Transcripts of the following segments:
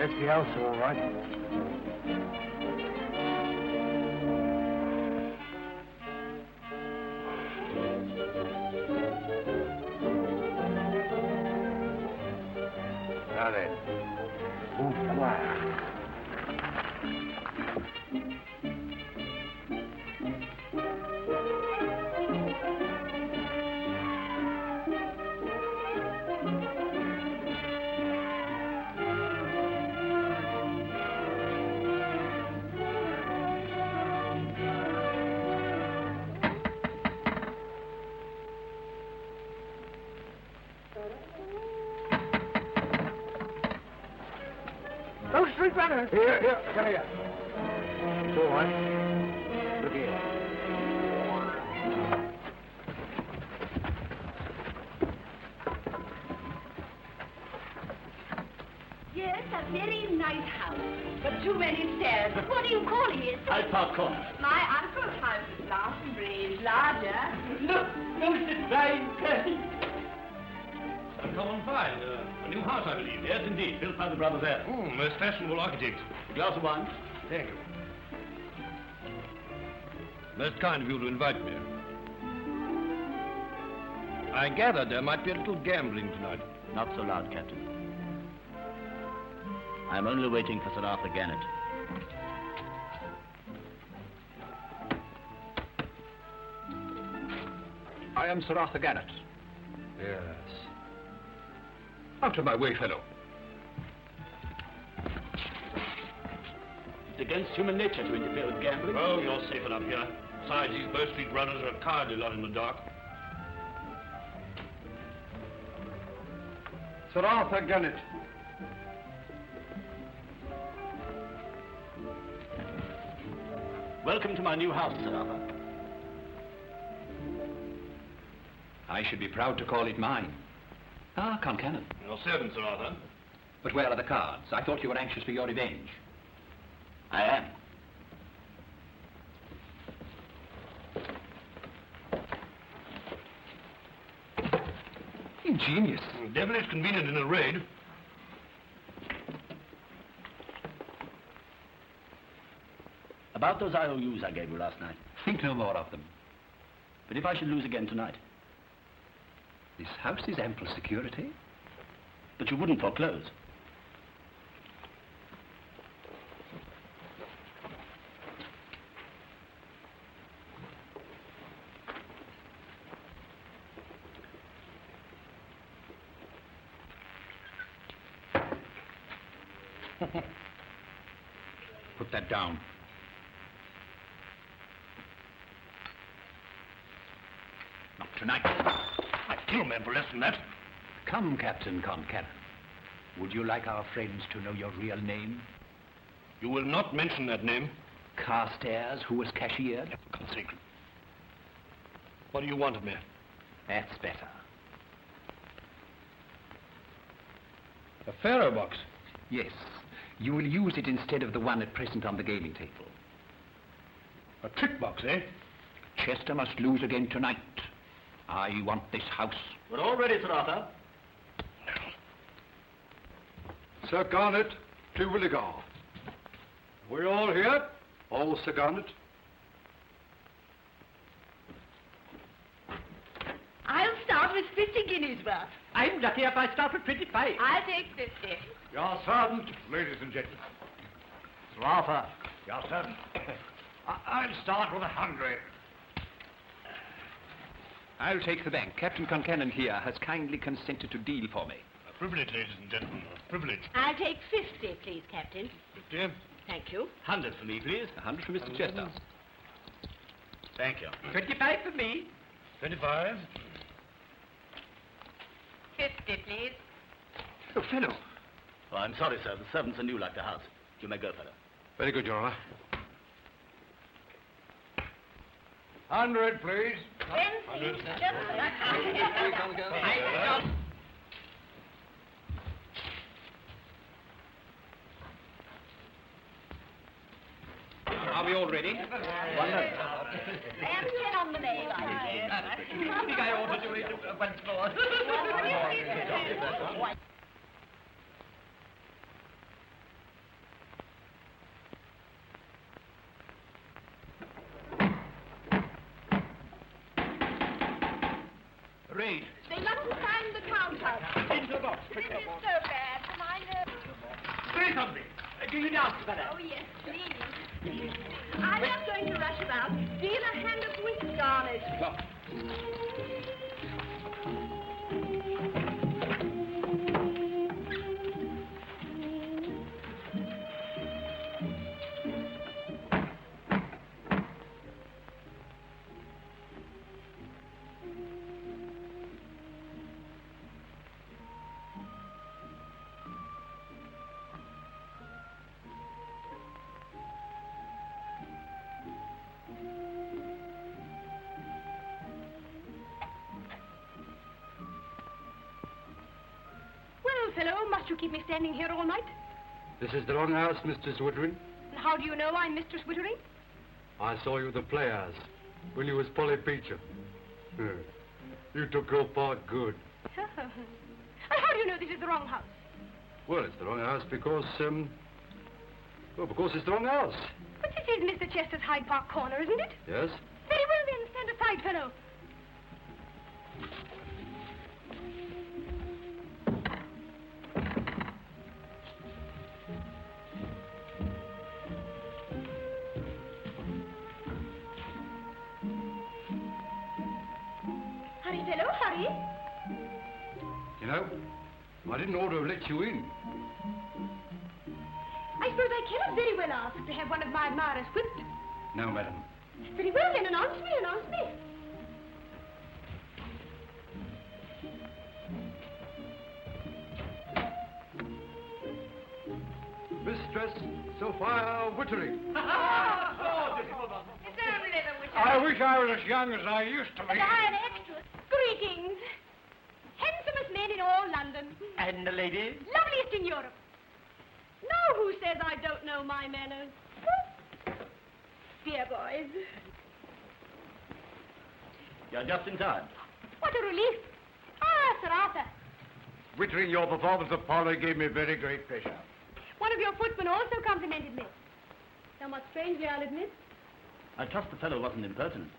That's the house, all right. Now then, move quiet. Those street runners! Here, come here. It's all right. Look here. Yes, a very nice house, but too many stairs. But what do you call it? Hyde Park Corner. My uncle's house is large, larger. Look, those that flying Uncommon fine. A new house, I believe. Yes, indeed. Built by the brothers there. Most fashionable architect. Glass of wine? Thank you. Most kind of you to invite me. I gathered there might be a little gambling tonight. Not so loud, Captain. I'm only waiting for Sir Arthur Gannett. I am Sir Arthur Gannett. Yes. Out of my way, fellow. It's against human nature to interfere with gambling. Oh, you're safe enough here. Besides, these Bow Street runners are a cowardly lot in the dark. Sir Arthur Gannett. Welcome to my new house, Sir Arthur. I should be proud to call it mine. Ah, Concannon. Your servant, Sir Arthur. But where are the cards? I thought you were anxious for your revenge. I am. Ingenious. Devilish convenient in a raid. About those IOUs I gave you last night. Think no more of them. But if I should lose again tonight? This house is ample security. But you wouldn't foreclose. Put that down. Not tonight. I'd kill men for less than that. Come, Captain Concannon. Would you like our friends to know your real name? You will not mention that name. Carstairs, who was cashiered? For God's sake. What do you want of me? That's better. A faro box. Yes. You will use it instead of the one at present on the gaming table. A trick box, eh? Chester must lose again tonight. I want this house. We're all ready, Sir Arthur. Sir Garnet to Willigar. We all here? All, Sir Garnet? I'll start with 50 guineas worth. I'm lucky if I start with 25. I'll take 50. Your servant, ladies and gentlemen. Sir Arthur. Your servant. I'll start with 100. I'll take the bank. Captain Concannon here has kindly consented to deal for me. A privilege, ladies and gentlemen. A privilege. I'll take 50, please, Captain. 50. Thank you. 100 for me, please. 100 for Mr. Chester. Thank you. 25 for me. 25. 50, please. Oh, fellow. Oh, I'm sorry, sir. The servants are new like the house. You may go, fellow. Very good, Your Honor. 100, please. 20. Just like Are we all ready? And 10 on the name, I think I ought to do it once more. something. Do you dance, Feather? Oh, yes, please. I love going to rush about. Feel a hand of whisk on it. Well, Well, fellow, must you keep me standing here all night? this is the wrong house, Mr. Swittering. And how do you know I'm Mistress Wittering? I saw you at the playhouse when you was Polly Peacher. You took your part good. And how do you know this is the wrong house? Well, it's the wrong house because, because it's the wrong house. But this is Mr. Chester's Hyde Park corner, isn't it? Yes? Very well, then. Stand aside, fellow. Hurry, fellow, hurry. You know, I didn't ought to have let you in. I suppose I cannot very well ask to have one of my admirers whipped. No, madam. Very well, then. Announce me, announce me. Mistress Sophia Wittering. It's only the witch. I wish I was as young as I used to be. And I an extra. Greetings. Handsomest men in all London. And the lady? Loveliest in Europe. Now who says I don't know my manners? Dear boys. You're just in time. What a relief. Ah, Sir Arthur. Wittering, your performance of Polly gave me very great pleasure. One of your footmen also complimented me. Somewhat strangely, I'll admit. I trust the fellow wasn't impertinent.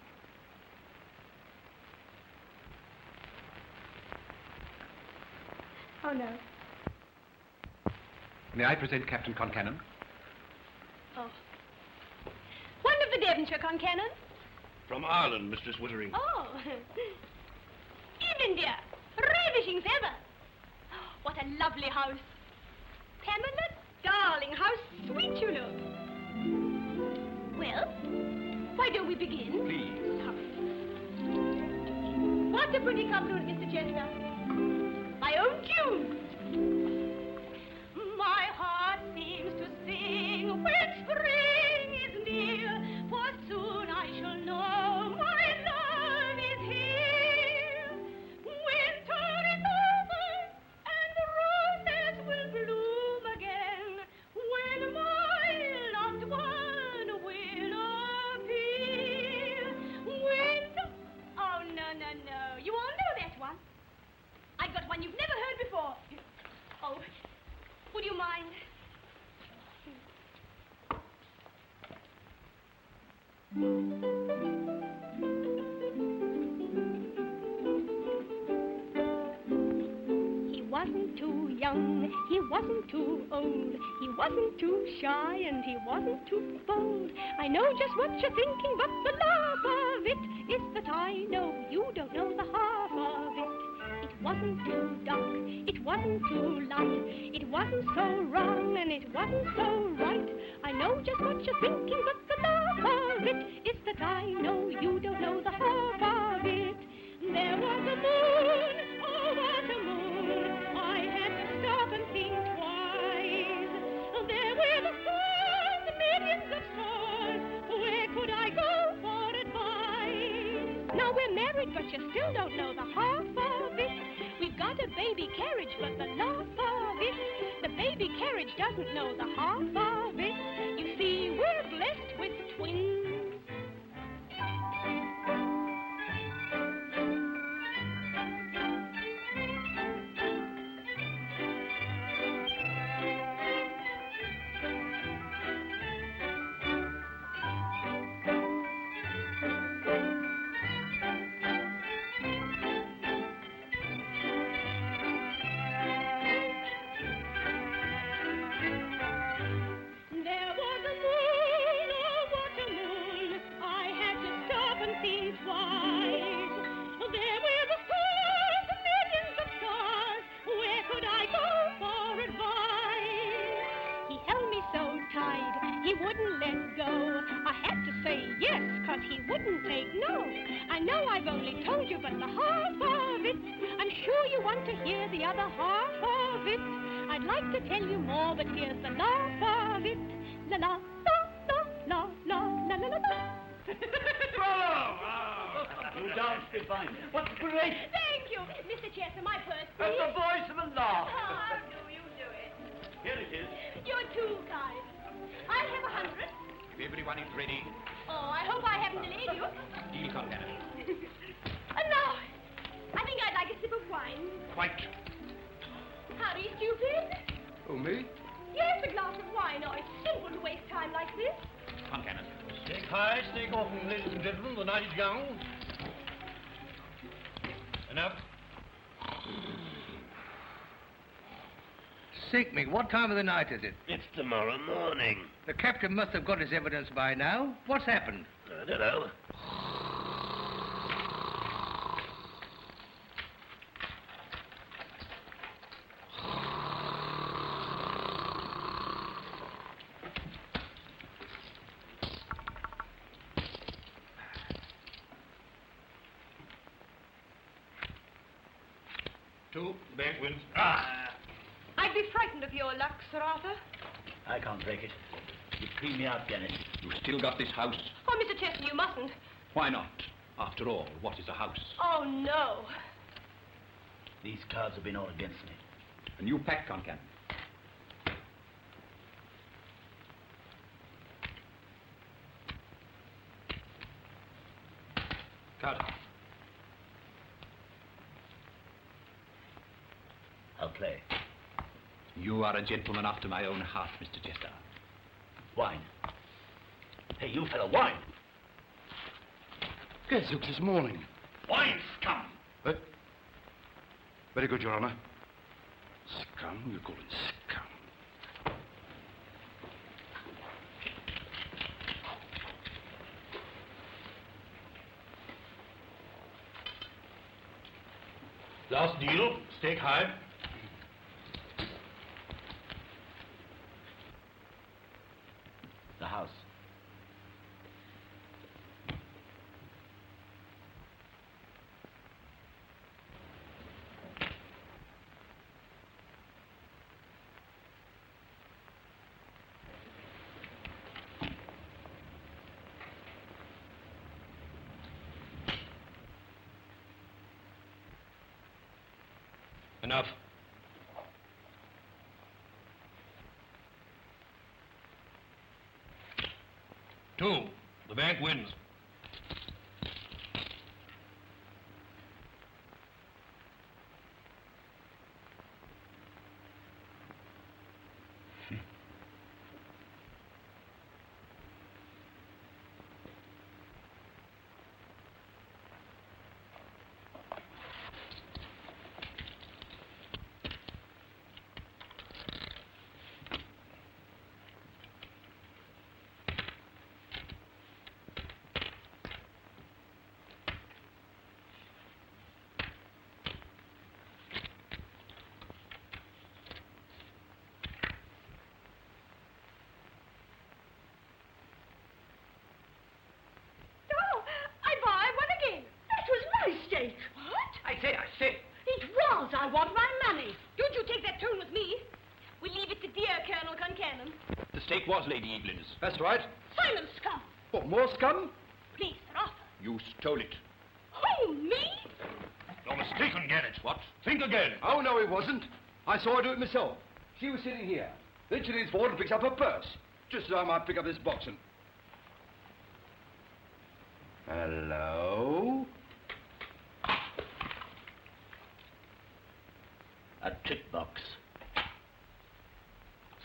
Oh, no. May I present Captain Concannon? Oh. One of the Devonshire Concannon. From Ireland, Mistress Wittering. Oh. Evening, dear. Ravishing feather. What a lovely house. Pamela, darling, how sweet you look. Well, why don't we begin? Please. What a pretty couple, Mr. Chester. My own tune. My heart seems to sing when spring is near, for soon I shall know my love is here. Winter is over and the roses will bloom again when my loved one will appear. Winter. Oh, no, no, no. You all know that one. I've got one you've never heard before. Oh, would you mind? He wasn't too young, he wasn't too old, he wasn't too shy and he wasn't too bold. I know just what you're thinking, but the laugh of it is that I know you don't know the half of it. It wasn't too dark, it wasn't too light, it wasn't so wrong and it wasn't so right. I know just what you're thinking, but the laugh of it is that I know you don't know the half of it. There was a moon, oh what a moon, I had to stop and think twice. There were the stars, millions of stars, where could I go for advice? Now we're married, but you still don't know the half of it. We've got a baby carriage, but the laugh of it, the baby carriage doesn't know the half of it. You see, we're blessed with twins. didn't take, no. I know I've only told you but the half of it. I'm sure you want to hear the other half of it. I'd like to tell you more, but here's the laugh of it. La la la la la la la la la. Bravo! You danced divine. What great... Thank you. Mr. Chester, my purse, That's please. the voice of a laugh. Oh, you do it. Here it is. You're too kind. I'll have 100. If everyone is ready, Oh, I hope I haven't delayed you. deal contact. And now, I think I'd like a sip of wine. Quite. Howdy, stupid. Oh, me? Yes, a glass of wine. Oh, it's simple to waste time like this. Concannon. Stake high, stake often, ladies and gentlemen. The night is young. Enough. Sink me, what time of the night is it? It's tomorrow morning. The captain must have got his evidence by now. What's happened? I don't know. Two, the bank wins. I'd be frightened of your luck, Sir Arthur. I can't break it. You clean me out, Janet. You still got this house? Oh, Mr. Chester, you mustn't. Why not? After all, what is a house? Oh, no. These cards have been all against me. A new pack, Concannon. Carter. I'll play. You are a gentleman after my own heart, Mr. Chester. Wine. Hey, you fellow, wine! Gazooks this morning. Wine scum! Very good, Your Honor. Scum? You call it scum. Last deal, stake high. The house. Enough. Two, the bank wins. Oh, I won again. That was my stake. What? I say. It was. I want my money. Don't you take that tone with me. We leave it to dear Colonel Concannon. The stake was Lady Evelyn's. That's right. Silence, scum. What, more scum? Please, Sir Arthur. You stole it. Who, me? You're mistaken, Janet. What? Think again. Oh, no, it wasn't. I saw her do it myself. She was sitting here. Then she leans forward and picks up her purse. Just as I might pick up this box and... Hello? A trick box.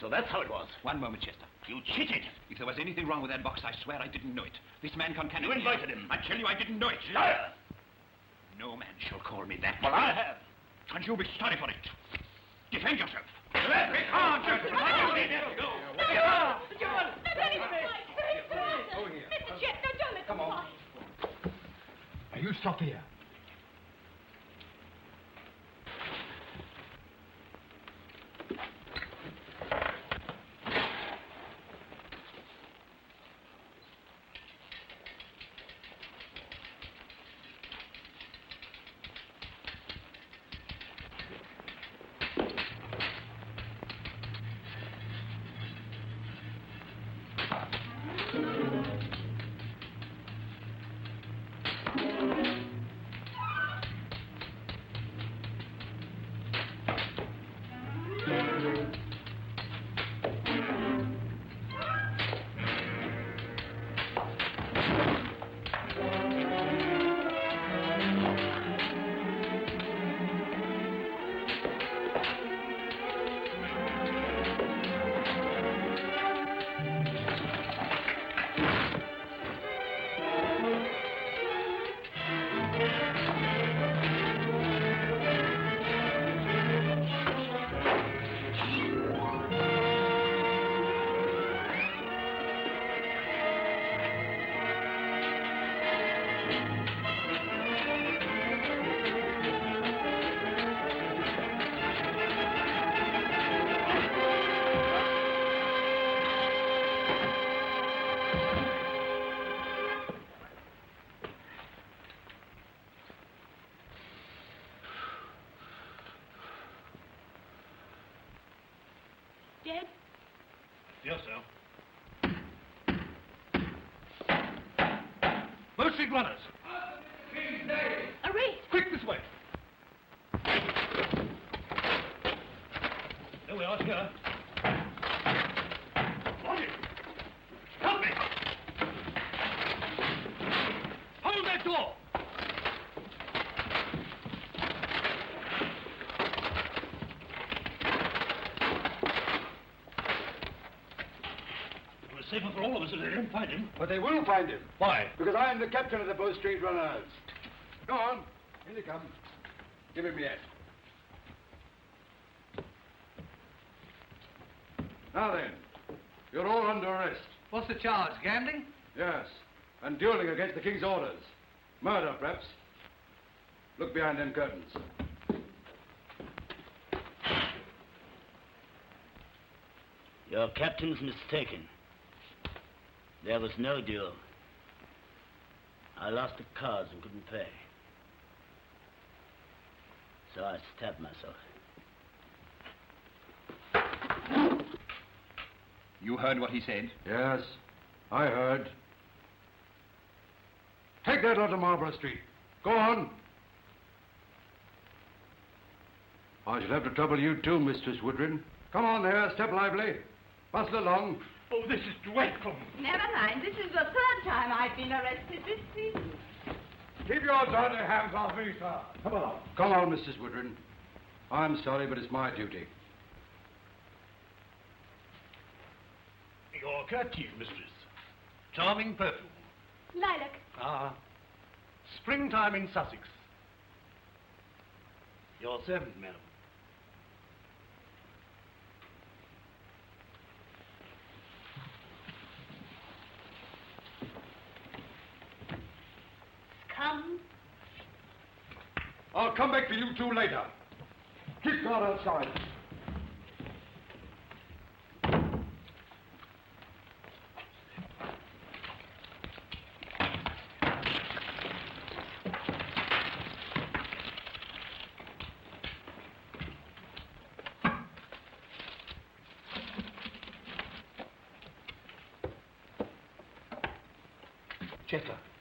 So that's how it was. One moment, Chester. You cheated. If there was anything wrong with that box, I swear I didn't know it. This man Concannon... You invited him. I tell you I didn't know it. Liar! No man shall call me that. Well, I have. And you'll be sorry for it. Defend yourself. Let me on, gentlemen. Mr. Chester, don't let them fight. Now, you stop here. Dead? Yes, sir. Bow Street runners. A race. Quick, this way. There we are, here. Lonnie! Help me! Hold that door! It was safer for all of us if they didn't find him. But they will find him. Why? Because I am the captain of the Bow Street Runners. Go on. In they come. Give him yet. Now then, you're all under arrest. What's the charge? Gambling? Yes, and dueling against the king's orders. Murder, perhaps. Look behind them curtains. Your captain's mistaken. There was no duel. I lost the cards and couldn't pay. So I stabbed myself. You heard what he said? Yes, I heard. Take that lot to Marlborough Street. Go on. I shall have to trouble you too, Mistress Woodrin. Come on there, step lively. Bustle along. Oh, this is dreadful. Never mind. This is the third time I've been arrested this season. Keep your dirty hands off me, sir. Come along. Come on, Mrs. Woodrin. I'm sorry, but it's my duty. Your kerchief, mistress. Charming perfume. Lilac. Ah. Springtime in Sussex. Your servant, madam. Come. I'll come back for you two later. Keep guard outside.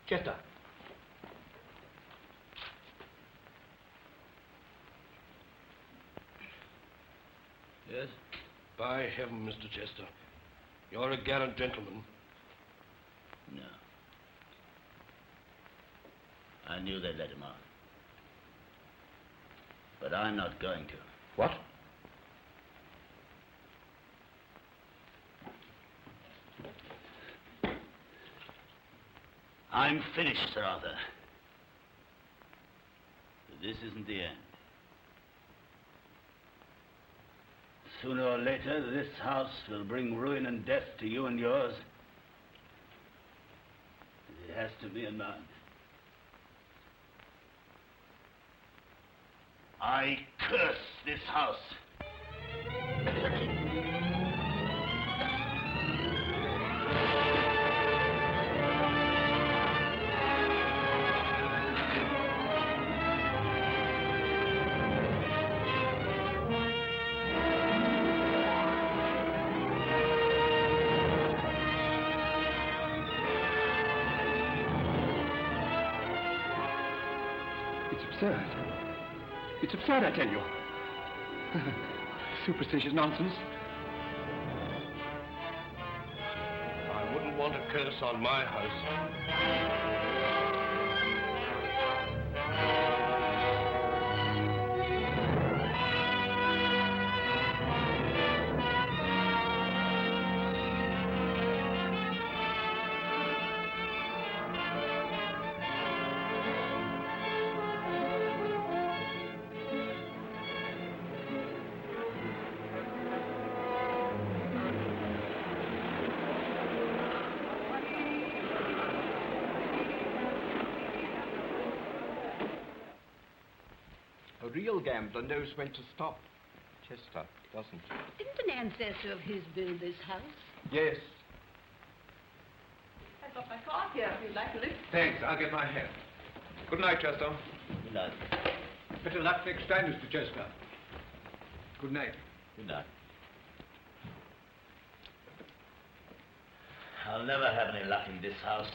Chester. Yes? By heaven, Mr. Chester. You're a gallant gentleman. No. I knew they'd let him off. But I'm not going to. What? I'm finished, Sir Arthur. But this isn't the end. Sooner or later, this house will bring ruin and death to you and yours. It has to be in mine. I curse this house. It's absurd, I tell you. Superstitious nonsense. I wouldn't want a curse on my house. A real gambler knows when to stop. Chester doesn't. Didn't an ancestor of his build this house? Yes. I've got my card here if you'd like to lift. Thanks, I'll get my hat. Good night, Chester. Good night. Better luck next time, Mr. Chester. Good night. Good night. I'll never have any luck in this house.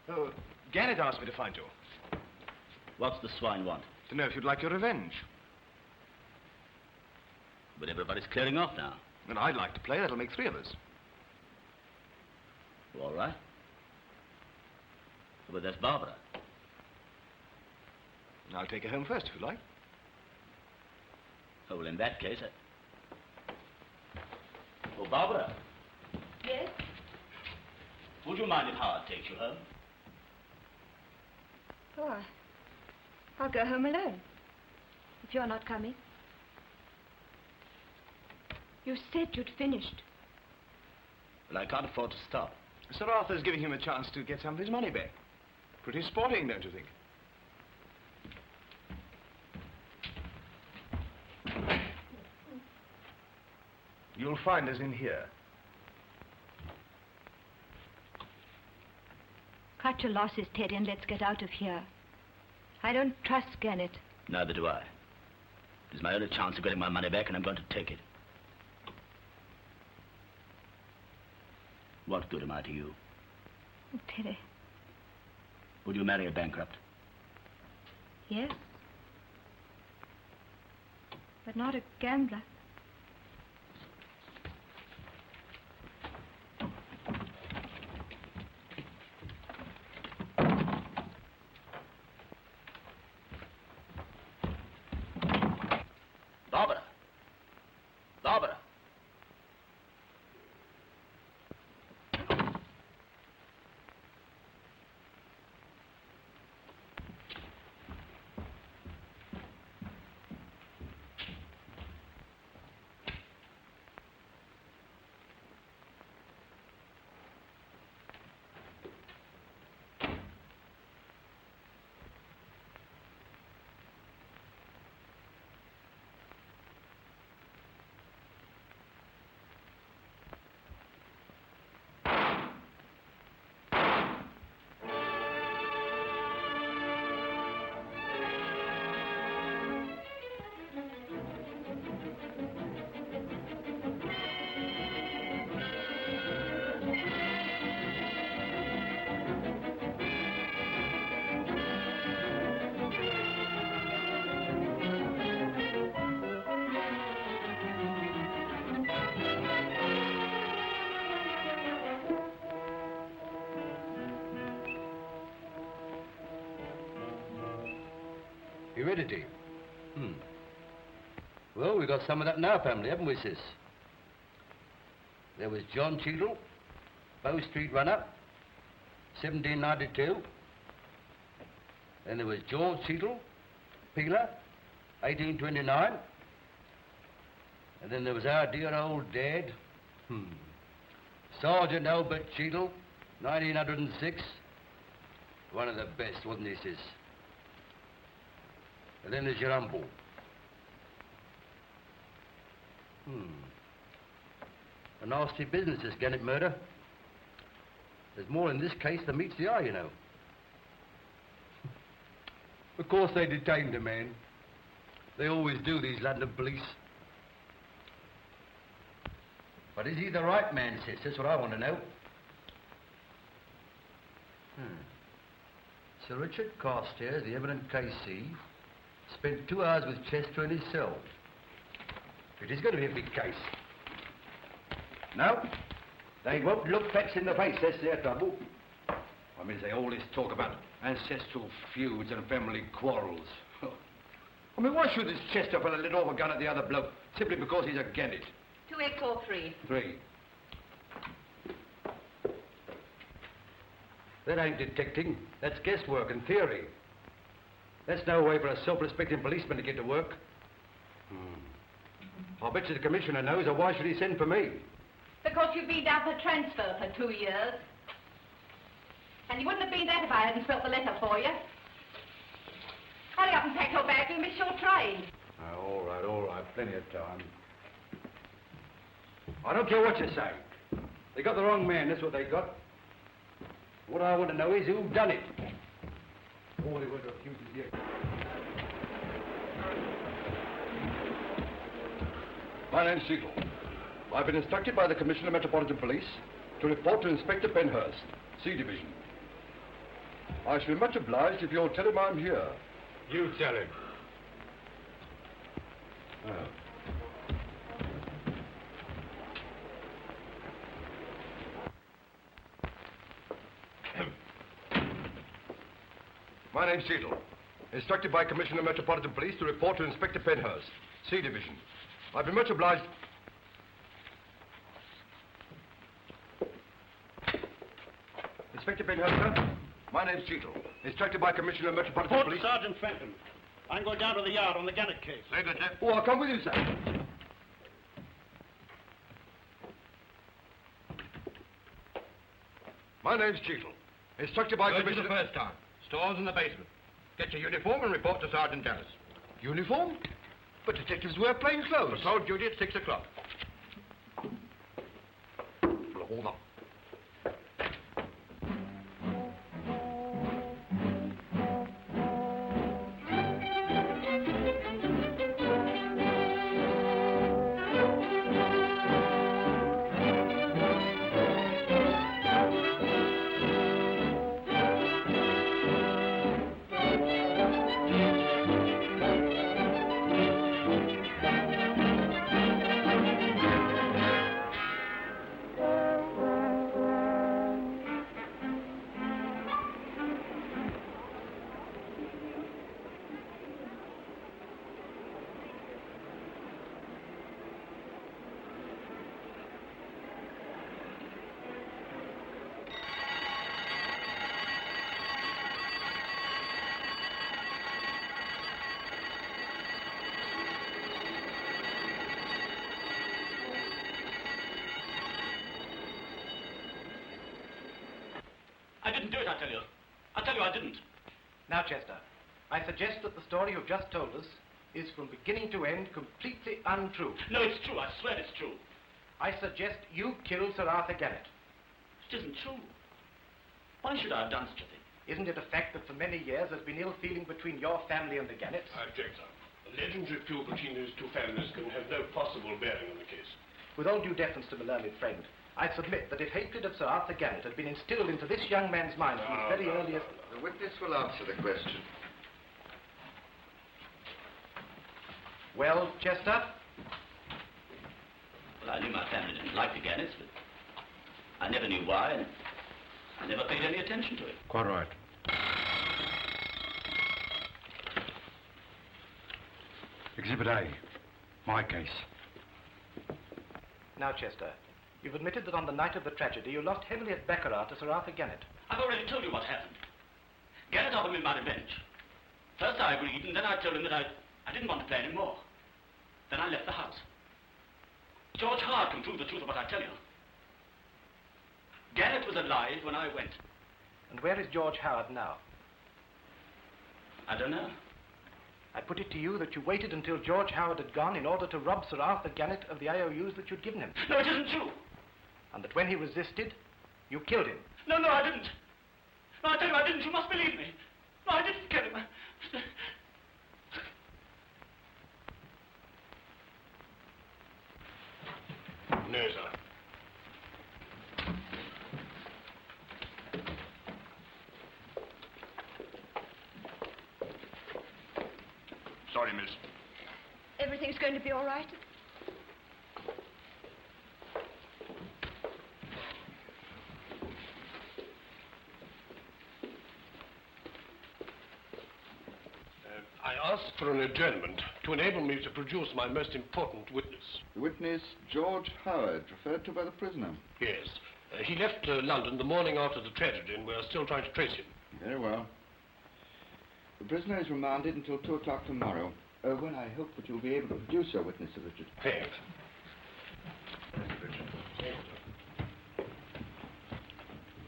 Oh, Gannett asked me to find you. What's the swine want? To know if you'd like your revenge. But everybody's clearing off now. And I'd like to play. That'll make 3 of us. All right. But there's Barbara. I'll take her home first, if you like. Oh, well, in that case, Oh, Barbara. Yes? Would you mind if Howard takes you home? Oh, I'll go home alone. If you're not coming. You said you'd finished. Well, I can't afford to stop. Sir Arthur's giving him a chance to get some of his money back. Pretty sporting, don't you think? You'll find us in here. Cut your losses, Teddy, and let's get out of here. I don't trust Gannett. Neither do I. It's my only chance of getting my money back, and I'm going to take it. What good am I to you? Oh, Teddy. Would you marry a bankrupt? Yes. But not a gambler. Barbara! Barbara! Heredity. Well, we've got some of that in our family, haven't we, sis? There was John Cheadle, Bow Street runner, 1792. Then there was George Cheadle, peeler, 1829. And then there was our dear old dad, Sergeant Albert Cheadle, 1906. One of the best, wasn't he, sis? And then there's your uncle. A nasty business, this Gannett murder. There's more in this case than meets the eye, you know. Of course they detained the man. They always do, these London police. But is he the right man, sis? That's what I want to know. Sir Richard Carstairs, the eminent KC, spent 2 hours with Chester in his cell. It is going to be a big case. No, they won't look facts in the face, that's their trouble. I mean, they always talk about ancestral feuds and family quarrels. I mean, why should this Chester fella let off a gun at the other bloke simply because he's a Gannett? 2843. 3. That ain't detecting. That's guesswork and theory. That's no way for a self-respecting policeman to get to work. I'll bet you the commissioner knows, or why should he send for me? Because you've been down for transfer for 2 years. And you wouldn't have been that if I hadn't spelt the letter for you. Hurry up and pack your bag, you'll miss your train. Oh, all right, plenty of time. I don't care what you say. They got the wrong man, that's what they got. What I want to know is who done it. All he went to accuse is the... My name's Siegel. I've been instructed by the Commissioner of Metropolitan Police to report to Inspector Penhurst, C Division. I shall be much obliged if you'll tell him I'm here. You tell him. Oh. My name's Siegel. Instructed by Commissioner of Metropolitan Police to report to Inspector Penhurst, C Division. I've been much obliged... Inspector Penhurst, sir. My name's Cheadle. Instructed by Commissioner of Metropolitan Report Police... to Sergeant Fenton. I'm going down to the yard on the Gannett case. Very good, sir. Oh, I'll come with you, sir. My name's Cheadle. Instructed by Commissioner... the first time. Stores in the basement. Get your uniform and report to Sergeant Dallas. Uniform? But detectives wear plain clothes. Patrol duty at 6 o'clock. Well, hold on. I didn't do it, I tell you. I tell you I didn't. Now, Chester, I suggest that the story you've just told us is from beginning to end completely untrue. No, it's true. I swear it's true. I suggest you killed Sir Arthur Gannett. It isn't true. Why should I have done such a thing? Isn't it a fact that for many years there's been ill feeling between your family and the Gannets? I object, sir. The legendary feud between those two families can have no possible bearing on the case. With all due deference to my learned friend, I submit that if hatred of Sir Arthur Gannett had been instilled into this young man's mind from his very earliest... The witness will answer the question. Well, Chester? Well, I knew my family didn't like the Gannets, but I never knew why, and I never paid any attention to it. Quite right. Exhibit A. My case. Now, Chester, you've admitted that on the night of the tragedy you lost heavily at baccarat to Sir Arthur Gannett. I've already told you what happened. Gannett offered me my revenge. First I agreed, and then I told him that I didn't want to play anymore. Then I left the house. George Hyde can prove the truth of what I tell you. Gannett was alive when I went. And where is George Howard now? I don't know. I put it to you that you waited until George Howard had gone in order to rob Sir Arthur Gannett of the IOUs that you'd given him. No, it isn't true. And that when he resisted, you killed him. No, I didn't. No, I tell you I didn't. You must believe me. No, I didn't kill him. No, sir. Sorry, miss. Everything's going to be all right? I asked for an adjournment to enable me to produce my most important witness. The witness, George Howard, referred to by the prisoner. Yes. He left London the morning after the tragedy, and we're still trying to trace him. Very well. The prisoner is remanded until 2 o'clock tomorrow, when I hope that you'll be able to produce your witness, Sir Richard. Thanks.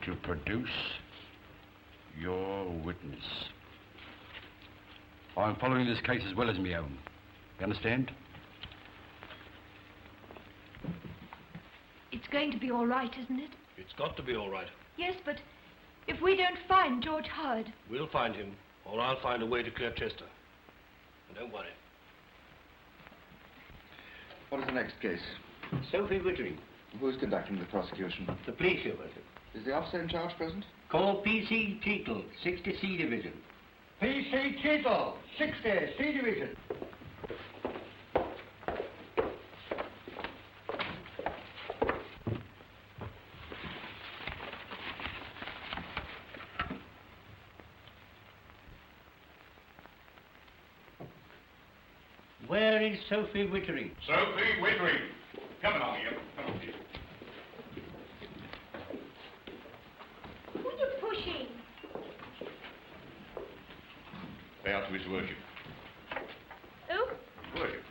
To produce your witness. I'm following this case as well as my own. You understand? It's going to be all right, isn't it? It's got to be all right. Yes, but if we don't find George Howard... We'll find him, or I'll find a way to clear Chester. And don't worry. What is the next case? Sophie Wittering. Who's conducting the prosecution? The police, Your Worship. Is the officer in charge present? Call P.C. Cheetle, 60C Division. P.C. Cheetle, 60C Division. Where is Sophie Wittering? Sophie Wittering. Come along here. Come on, please. Who are you pushing? Say out to His Worship. Who? Worship.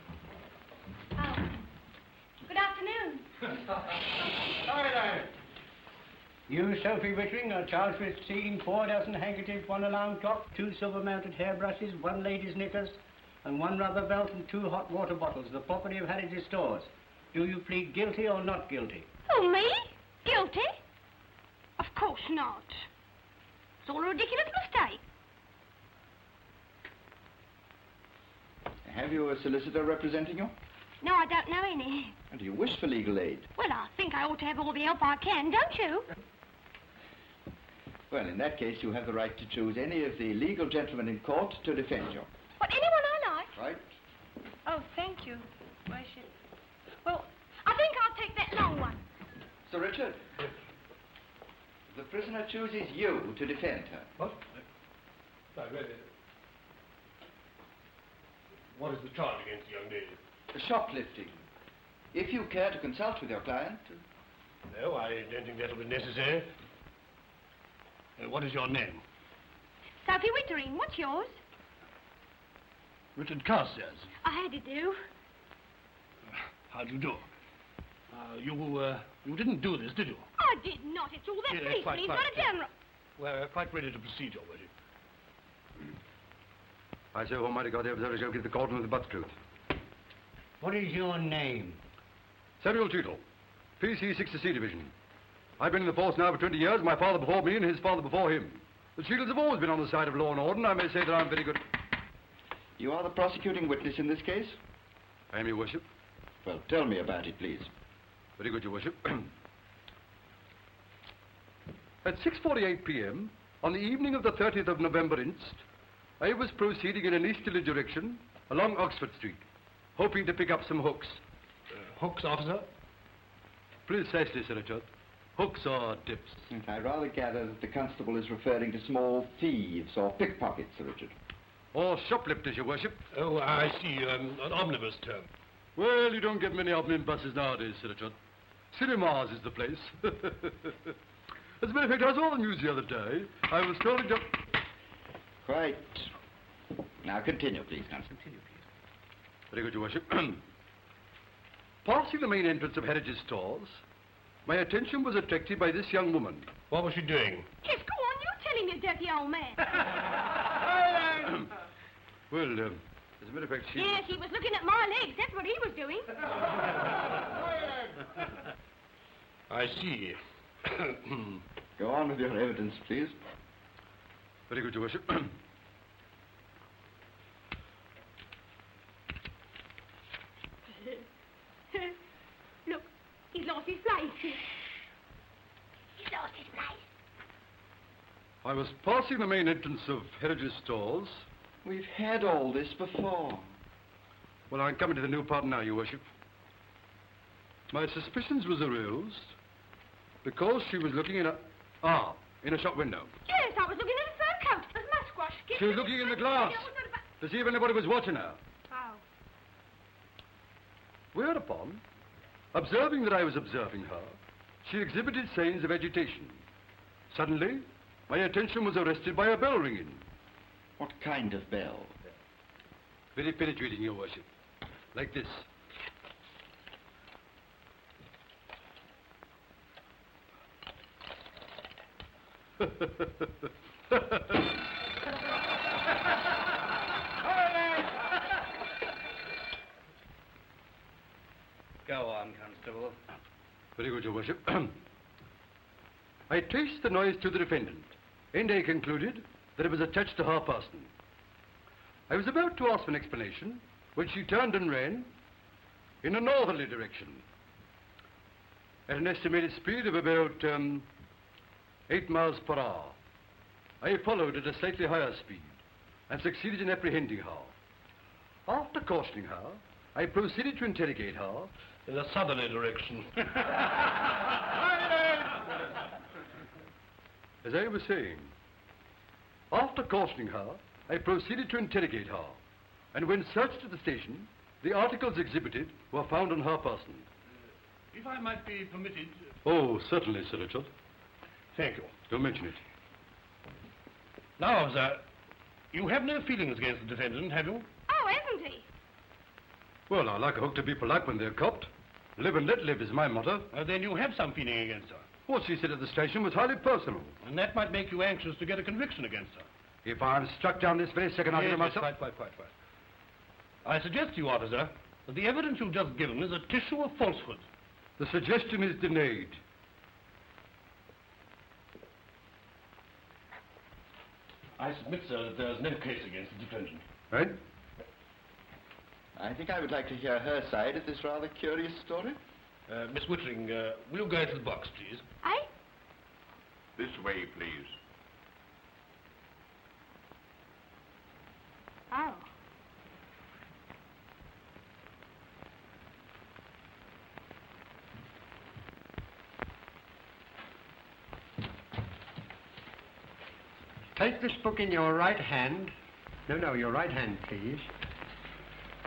Oh. Good afternoon. Hi there. You, Sophie Wittering, are charged with stealing 4 dozen handkerchiefs, 1 alarm clock, 2 silver-mounted hairbrushes, 1 lady's knickers, and 1 rubber belt and 2 hot water bottles, the property of Hyde's stores. Do you plead guilty or not guilty? Oh, me? Guilty? Of course not. It's all a ridiculous mistake. Have you a solicitor representing you? No, I don't know any. And do you wish for legal aid? Well, I think I ought to have all the help I can, don't you? Well, in that case, you have the right to choose any of the legal gentlemen in court to defend you. What, anyone I like? Right? Oh, thank you, Worship. Well, I think I'll take that long one. Sir Richard, the prisoner chooses you to defend her. What? What is the charge against the young lady? Shoplifting. If you care to consult with your client... No, I don't think that'll be necessary. What is your name? Sophie Wittering, what's yours? Richard Carstairs. I had to do. How do you do? You didn't do this, did you? I did not. It's all that policeman. quite, He's quite, got a downright... We're quite ready to proceed, Your Worship. I say, Almighty God, the observer shall give the courtroom with the butt truth. What is your name? Samuel Cheetle, PC 60C Division. I've been in the force now for 20 years, my father before me and his father before him. The Cheetles have always been on the side of law and order, and I may say that I'm very good... You are the prosecuting witness in this case? I am, Your Worship. Well, tell me about it, please. Very good, Your Worship. At 6:48 p.m., on the evening of the 30th of November inst, I was proceeding in an easterly direction along Oxford Street, hoping to pick up some hooks. Hooks, officer? Precisely, Sir Richard. Hooks or tips. I rather gather that the constable is referring to small thieves or pickpockets, Sir Richard. Or shoplifters, Your Worship. Oh, I see. An omnibus term. Well, you don't get many omnibuses nowadays, Sir Richard. Cinemas is the place. As a matter of fact, I saw the news the other day. I was strolling down... Quite. Now, continue, please, Constable. Continue, please. Very good, Your Worship. Passing the main entrance of Harridge's stores, my attention was attracted by this young woman. What was she doing? Yes, go on, you tell him, you dirty old man. Well, as a matter of fact, she... Yes, he was looking at my legs. That's what he was doing. I see. Go on with your evidence, please. Very good, Your Worship. Look, he's lost his place. He's lost his place. I was passing the main entrance of Harridge's stores. We've had all this before. Well, I'm coming to the new part now, Your Worship. My suspicions was aroused because she was looking in a... in a shop window. Yes, I was looking at a fur coat. There's musquash. She was looking in the glass to see if anybody was watching her. Oh. Whereupon, observing that I was observing her, she exhibited signs of agitation. Suddenly, my attention was arrested by a bell ringing. What kind of bell? Very penetrating, Your Worship. Like this. Go on, Constable. Very good, Your Worship. I traced the noise to the defendant, and I concluded that it was attached to her person. I was about to ask for an explanation when she turned and ran in a northerly direction at an estimated speed of about 8 miles per hour. I followed at a slightly higher speed and succeeded in apprehending her. After cautioning her, I proceeded to interrogate her in a southerly direction. As I was saying, after cautioning her, I proceeded to interrogate her, and when searched at the station, the articles exhibited were found on her person. If I might be permitted... Oh, certainly, Sir Richard. Thank you. Don't mention it. Now, sir, you have no feelings against the defendant, have you? Oh, hasn't he? Well, I like a hook to be polite when they're copped. Live and let live is my motto. Then you have some feeling against her. What she said at the station was highly personal. And that might make you anxious to get a conviction against her. If I'm struck down this very second, I'll give myself... Quite. I suggest to you, officer, that the evidence you've just given is a tissue of falsehood. The suggestion is denied. I submit, sir, that there's no case against the defendant. Right? I think I would like to hear her side of this rather curious story. Miss Whittering, will you go into the box, please? Aye? This way, please. Oh. Take this book in your right hand. No, your right hand, please.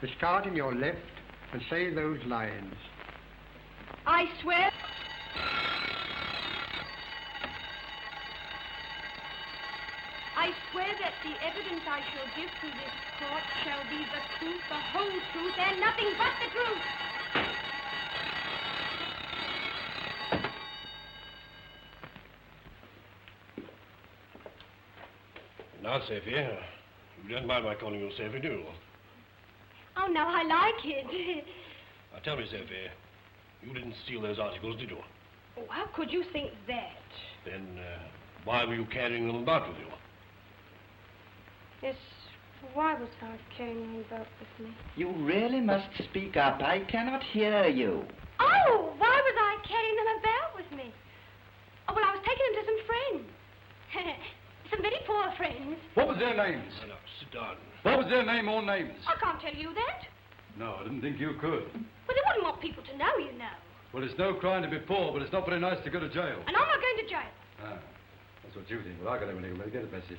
This card in your left, and say those lines. I swear... I swear that the evidence I shall give to this court shall be the truth, the whole truth, and nothing but the truth. Now, Sophie, you don't mind my calling you Sophie, do you? Oh, no, I like it. Now, tell me, Sophie, you didn't steal those articles, did you? Oh, how could you think that? Then, why were you carrying them about with you? Yes, why was I carrying them about with me? You really must speak up. I cannot hear you. Oh, why was I carrying them about with me? Oh, well, I was taking them to some friends. Some very poor friends. What was their names? No, sit down. What was their name or names? I can't tell you that. No, I didn't think you could. Well, they wouldn't want people to know, you know. Well, it's no crime to be poor, but it's not very nice to go to jail. And I'm not going to jail. Ah, that's what you think. Well, I got everything. We'll get a message.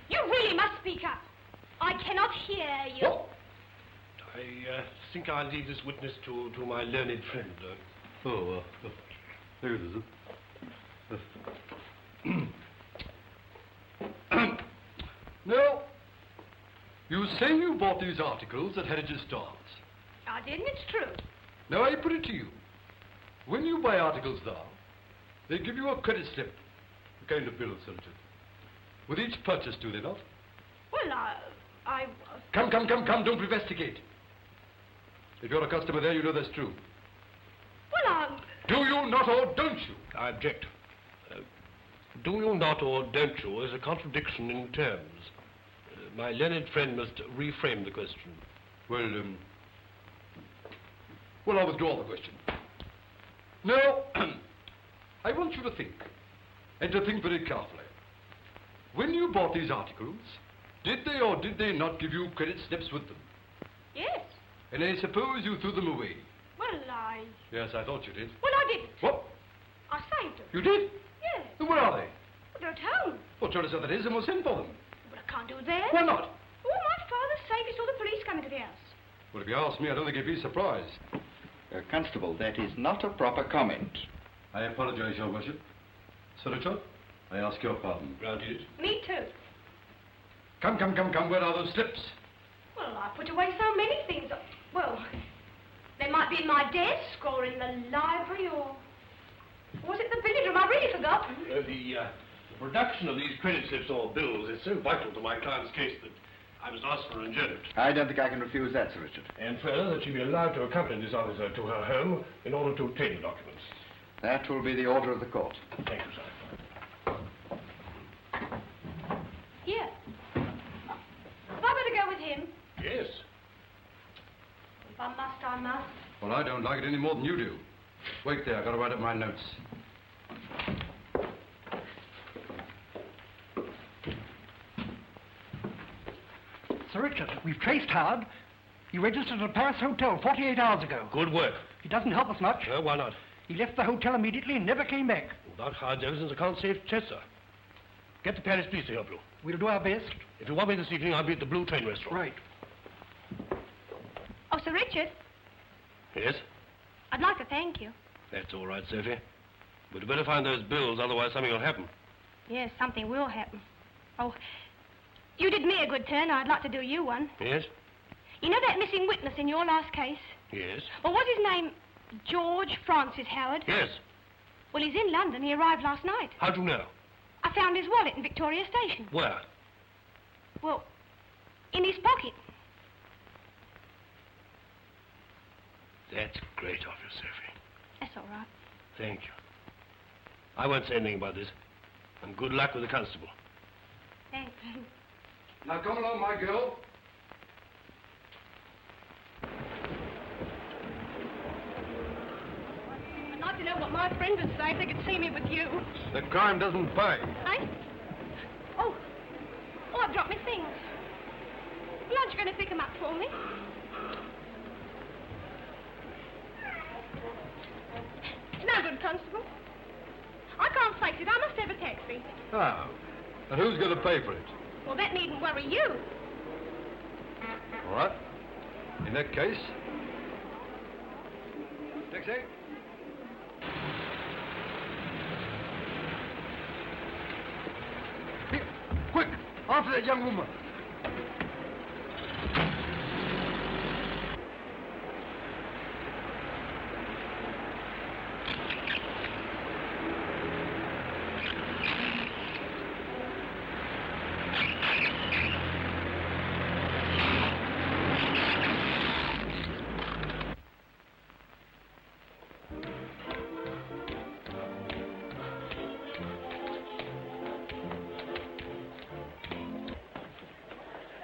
You really must speak up. I cannot hear you. What? I think I'll leave this witness to my learned friend. Here it is. No. You say you bought these articles at Heritage Stores. I didn't, it's true. Now, I put it to you. When you buy articles there, they give you a credit slip, a kind of bill, Senator. With each purchase, do they not? Well, I... Come, don't investigate. If you're a customer there, you know that's true. Well, Do you not or don't you? I object. Do you not or don't you is a contradiction in terms. My learned friend must reframe the question. Well, I'll withdraw the question. No, I want you to think, and to think very carefully. When you bought these articles, did they or did they not give you credit slips with them? Yes. And I suppose you threw them away. Well, I... Yes, I thought you did. Well, I didn't. What? I saved them. You did? Yes. Then where are they? Well, they're at home. Well, tell us how that is and we'll send for them. But I can't do that. Why not? Oh, my father said he saw the police come into the house. Well, if you ask me, I don't think he'd be surprised. Constable, that is not a proper comment. I apologize, Your Worship. Sir Richard, I ask your pardon. Granted. Me too. Come, where are those slips? Well, I put away so many things. Well, they might be in my desk or in the library or was it the billiard room? I really forgot. The production of these credit slips or bills is so vital to my client's case that I must ask for an adjournment. I don't think I can refuse that, Sir Richard. And further, that she be allowed to accompany this officer to her home in order to obtain the documents. That will be the order of the court. Thank you, sir. Well, I don't like it any more than you do. Wait there, I've got to write up my notes. Sir Richard, we've traced Hyde. He registered at a Paris hotel 48 hours ago. Good work. He doesn't help us much. Why not? He left the hotel immediately and never came back. Without Hyde's evidence, I can't save Chester. Get the Paris police to help you. We'll do our best. If you want me this evening, I'll be at the Blue Train restaurant. Right. Oh, Sir Richard, Yes? I'd like to thank you. That's all right, Sophie. But you'd better find those bills, otherwise something will happen. Yes, something will happen. Oh, you did me a good turn. I'd like to do you one. Yes? You know that missing witness in your last case? Yes? Well, what's his name? George Francis Howard? Yes. Well, he's in London. He arrived last night. How'd you know? I found his wallet in Victoria Station. Where? Well, in his pocket. That's great of you, Sophie. That's all right. Thank you. I won't say anything about this. And good luck with the constable. Thanks. Now come along, my girl. I'd like to know what my friend would say if they could see me with you. The crime doesn't pay. Eh? Oh, I've dropped my things. Well, aren't you going to pick them up for me? It's no good, Constable. I can't face it. I must have a taxi. Oh. And who's going to pay for it? Well, that needn't worry you. All right. In that case... Taxi. Here, quick! After that young woman.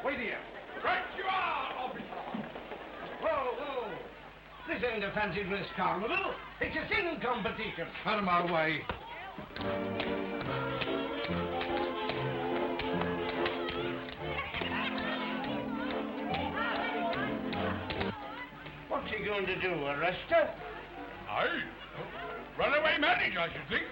Wait here. Right you are, officer. Whoa. This ain't a fancy dress carnival. It's a singing competition. Out of my way. What's he going to do, arrest her? Aye. Runaway marriage, I should think.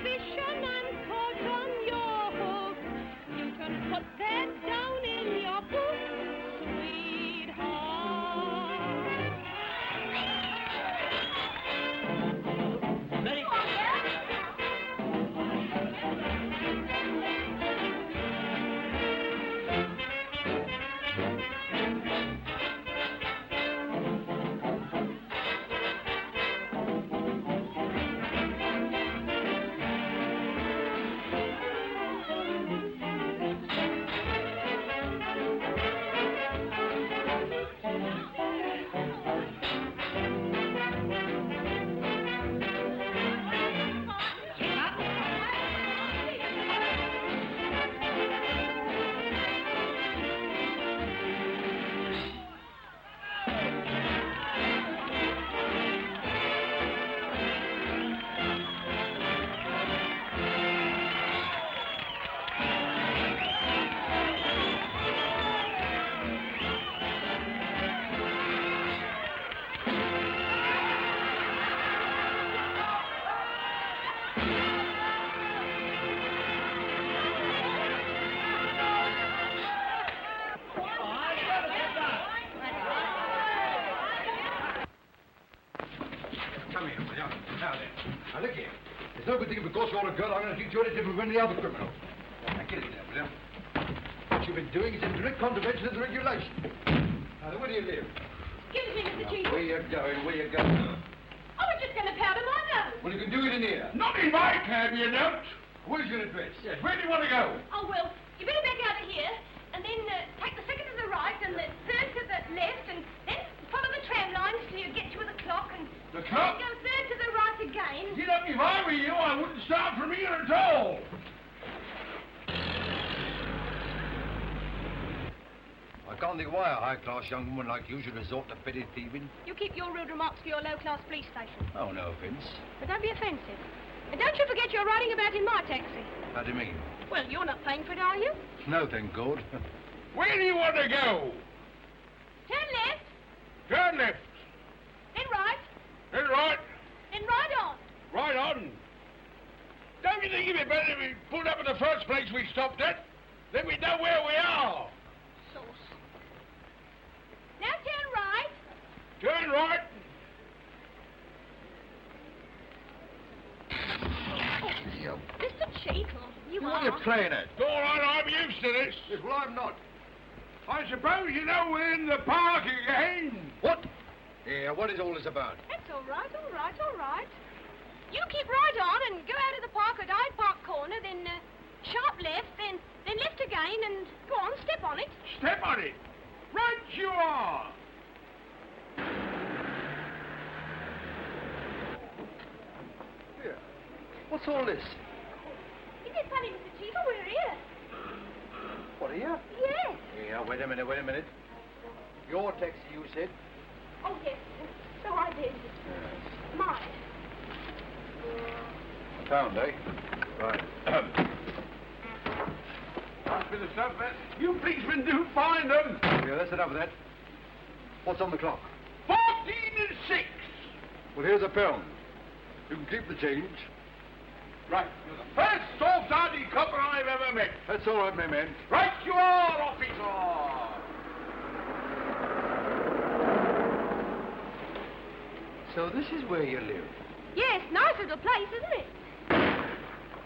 Fish and I'm Now then. Now look here. There's no good thing because you're a girl, I'm going to treat you any different from any other criminal. Now get in there, will you? What you've been doing is in direct contravention of the regulation. Now then, where do you live? Excuse me, Mr. Chief. Where you going? Where you going? I was just going to powder my nose. Well, you can do it in here. Not in my cab, you don't. Where's your address? Yes, where do you want to go? Oh, well, you better back out of here, and then take the second to the right and the third to the left, and then follow the tram lines till you get to the clock, and The clock? then go third to the right again. You know, if I were you, I wouldn't start from here at all. I can't think why a high-class young woman like you should resort to petty thieving. You keep your rude remarks for your low-class police station. Oh, no offence. But don't be offensive. And don't you forget you're riding about in my taxi. How do you mean? Well, you're not paying for it, are you? No, thank God. Where do you want to go? Turn left, Turn left. then right, Then right. then right on. Right on. Don't you think it'd be better if we pulled up at the first place we stopped at? Then we'd know where we are. Sauce. Now turn right. Turn right. Mr. Chief, you What are. are you playing at? All right, I'm used to this. Yes, well, I'm not. I suppose you know we're in the park again. What? Yeah, what is all this about? That's all right, all right, all right. You keep right on and go out of the park at Hyde Park corner, then sharp left, then left again, and go on, step on it. Step on it. Right you are. Here. What's all this? Isn't it funny, Mr. Chief? We're here. What are you? Yes. Yeah, wait a minute. Your taxi, you said? Oh, yes. So I did. Mine. Found, eh? Right. Must be the stuff that you policemen do find them. Yeah, that's enough of that. What's on the clock? 14 and 6. Well, here's £1. You can keep the change. Right. You're the first soft-hearted copper I've ever met. That's all right, my man. Right you are, officer. So this is where you live? Yes, nice little place, isn't it?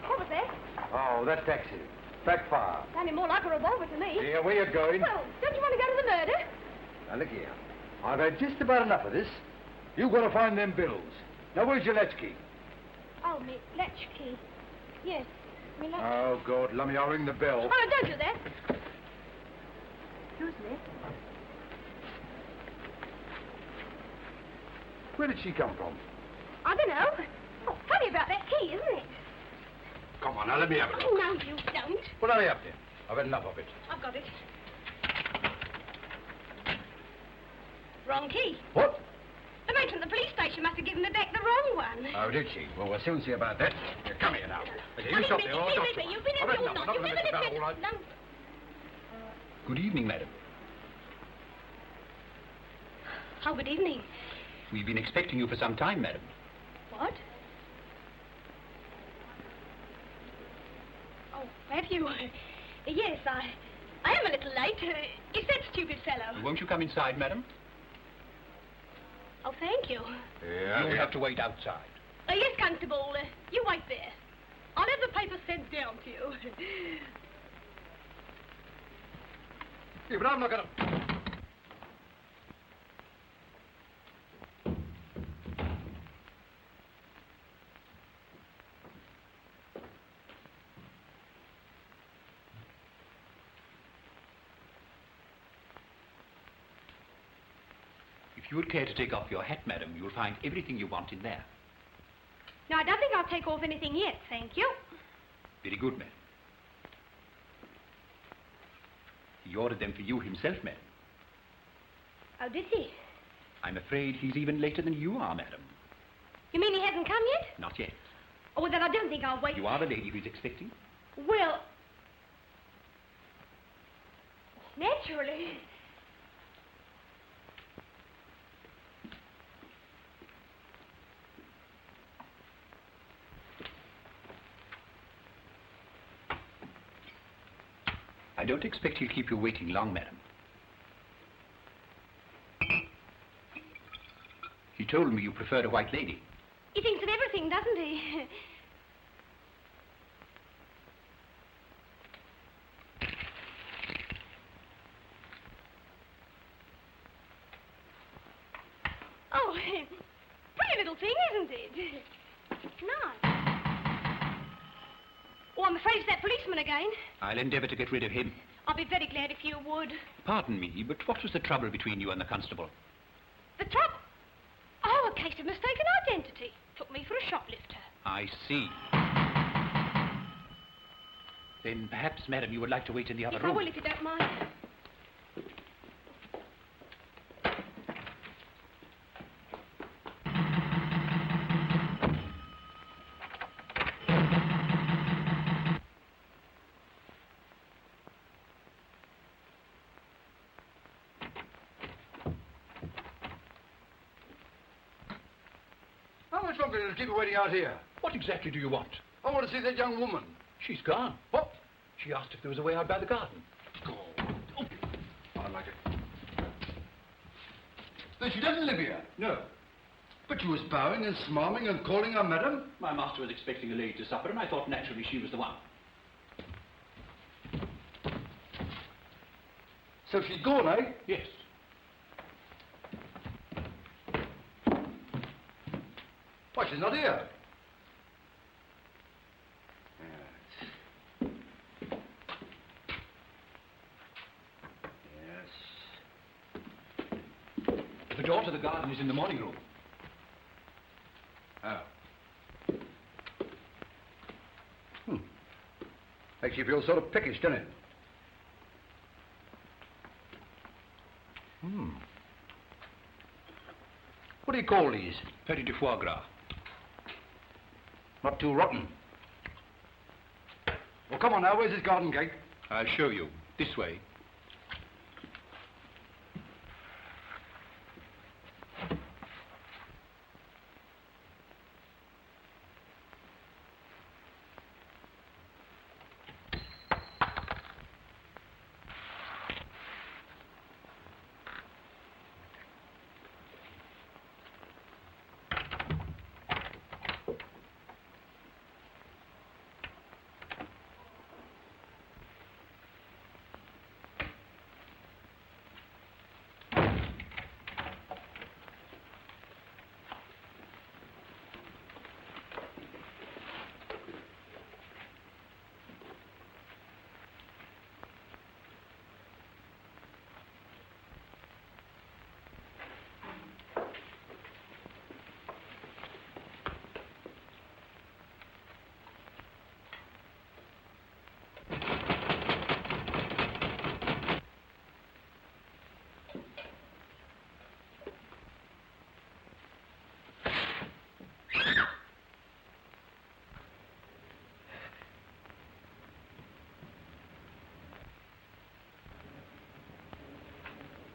What was that? Oh, that taxi. Backfire. Sounded more like a revolver to me. Yeah, where you going? Well, don't you want to go to the murder? Now, look here. I've had just about enough of this. You've got to find them bills. Now, where's your latchkey? Oh, me latchkey. Yes, me latchkey. Oh, God, lummy, I'll ring the bell. Oh, no, don't do that. Who's there? Where did she come from? I don't know. Oh, funny about that key, isn't it? Come on, now, let me have a look. Oh, no, you don't. Well, hurry up, then. I've had enough of it. I've got it. Wrong key. What? The matron at the police station must have given the deck the wrong one. Oh, did she? Well, we'll soon see about that. Here, come here now. Okay, you stop there. Oh, You've been I've had in enough. not. I'm not You've going to been mess in about, all right? No. Good evening, madam. Oh, good evening. We've been expecting you for some time, madam. What? Oh, have you? Yes, I am a little late. It's that stupid fellow. Won't you come inside, madam? Oh, thank you. Yeah, You'll have to wait outside. Yes, Constable. You wait there. I'll have the paper sent down to you. Yeah, but I'm not going to... If you would care to take off your hat, madam, you'll find everything you want in there. No, I don't think I'll take off anything yet, thank you. Very good, madam. He ordered them for you himself, madam. Oh, did he? I'm afraid he's even later than you are, madam. You mean he hasn't come yet? Not yet. Oh, well, then I don't think I'll wait. You are the lady who's expecting? Well... naturally. I don't expect he'll keep you waiting long, madam. He told me you preferred a white lady. He thinks that everything something, doesn't he? Oh, pretty little thing, isn't it? Nice. Oh, I'm afraid it's that policeman again. I'll endeavour to get rid of him. I'll be very glad if you would. Pardon me, but what was the trouble between you and the constable? The trouble? Oh, a case of mistaken identity. Took me for a shoplifter. I see. Then perhaps, madam, you would like to wait in the other Yes, room. I will, if you don't mind. How much longer will you keep her waiting out here? What exactly do you want? I want to see that young woman. She's gone. What? She asked if there was a way out by the garden. Oh, I like it. Then she doesn't live here? No. But you was bowing and smarming and calling her madam? My master was expecting a lady to supper, and I thought naturally she was the one. So she's gone, eh? Yes. Why, she's not here. The door to the garden is in the morning room. Oh. Makes you feel sort of pickish, doesn't it? What do you call these? Petit de foie gras. Not too rotten. Well, come on now, where's this garden gate? I'll show you. This way.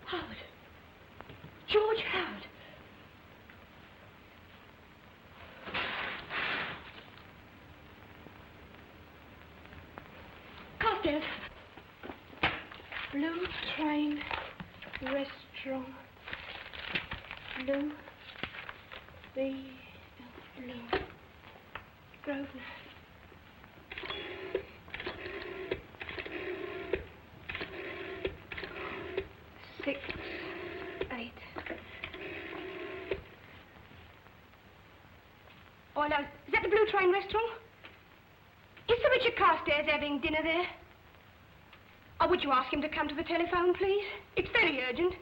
Howard. George Howard. Carstairs. Blue Train Restaurant. Blue. Blue. Grosvenor. Six, 8. Oh, hello. Is that the Blue Train Restaurant? Is Sir Richard Carstairs having dinner there? Oh, would you ask him to come to the telephone, please? It's very urgent.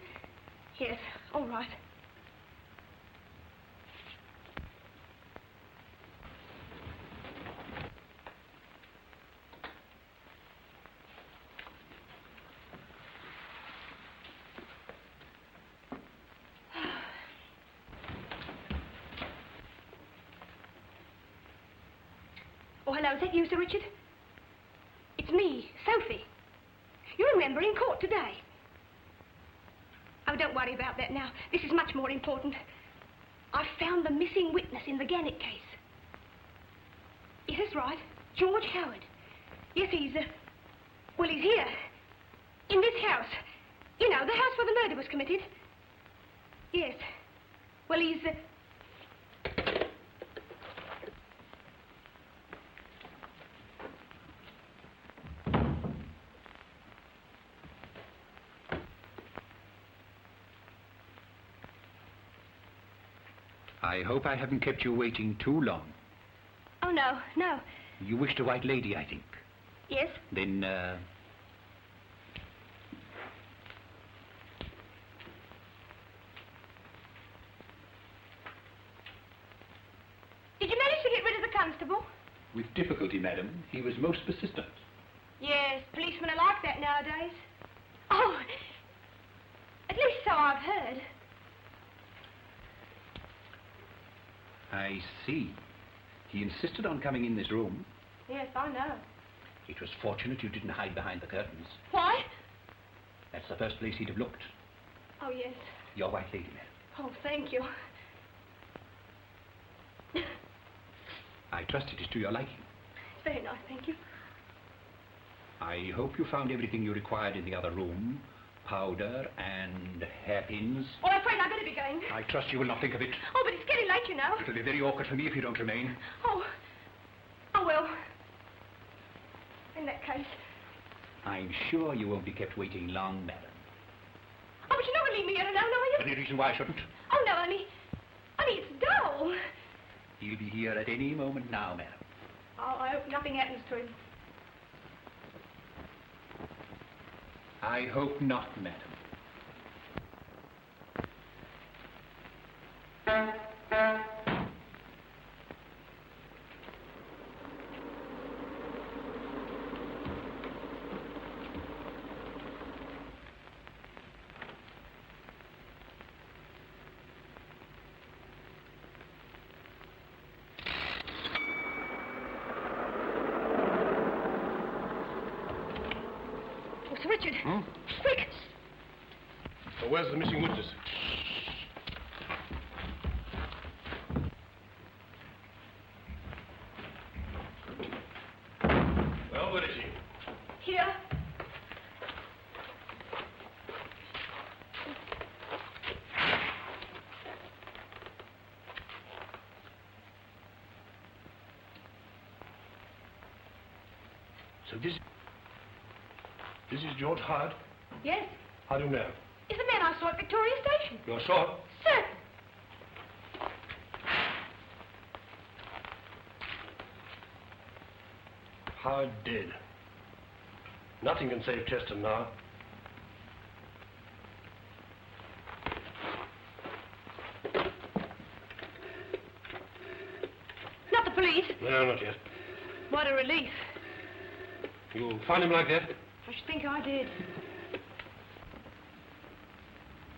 Yes, all right. Oh, hello, is that you, Sir Richard? It's me, Sophie. You remember, in court today. Oh, don't worry about that now. This is much more important. I've found the missing witness in the Gannett case. Yes, that's right. George Howard. Yes, well, he's here. In this house. You know, the house where the murder was committed. Yes. Well, he's... I hope I haven't kept you waiting too long. Oh, no, no. You wished a white lady, I think. Yes? Then, Did you manage to get rid of the constable? with difficulty, madam. He was most persistent. Yes, policemen are like that nowadays. Oh, at least so I've heard. I see. He insisted on coming in this room. Yes, I know. It was fortunate you didn't hide behind the curtains. Why? That's the first place he'd have looked. Oh, yes. Your white lady, madam. Oh, thank you. I trust it is to your liking. It's very nice, thank you. I hope you found everything you required in the other room. Powder and hairpins. Oh, I'm afraid I'd better be going. I trust you will not think of it. Oh, but it's getting late, you know. It'll be very awkward for me if you don't remain. Oh, well. In that case. I'm sure you won't be kept waiting long, madam. Oh, but you don't leave me here alone, are you? Any reason why I shouldn't? Oh, no, only it's dull. He'll be here at any moment now, madam. Oh, I hope nothing happens to him. I hope not, madam. Oh, Sir Richard. Hmm? Quick! So where's the missing witness? Well, where is he? Here. So this is George Hyde? Yes. How do you know? It's the man I saw at Victoria Station. You're sure? Certain. Hyde dead. Nothing can save Chester now. Not the police. No, not yet. What a relief. You'll find him like that? I should think I did.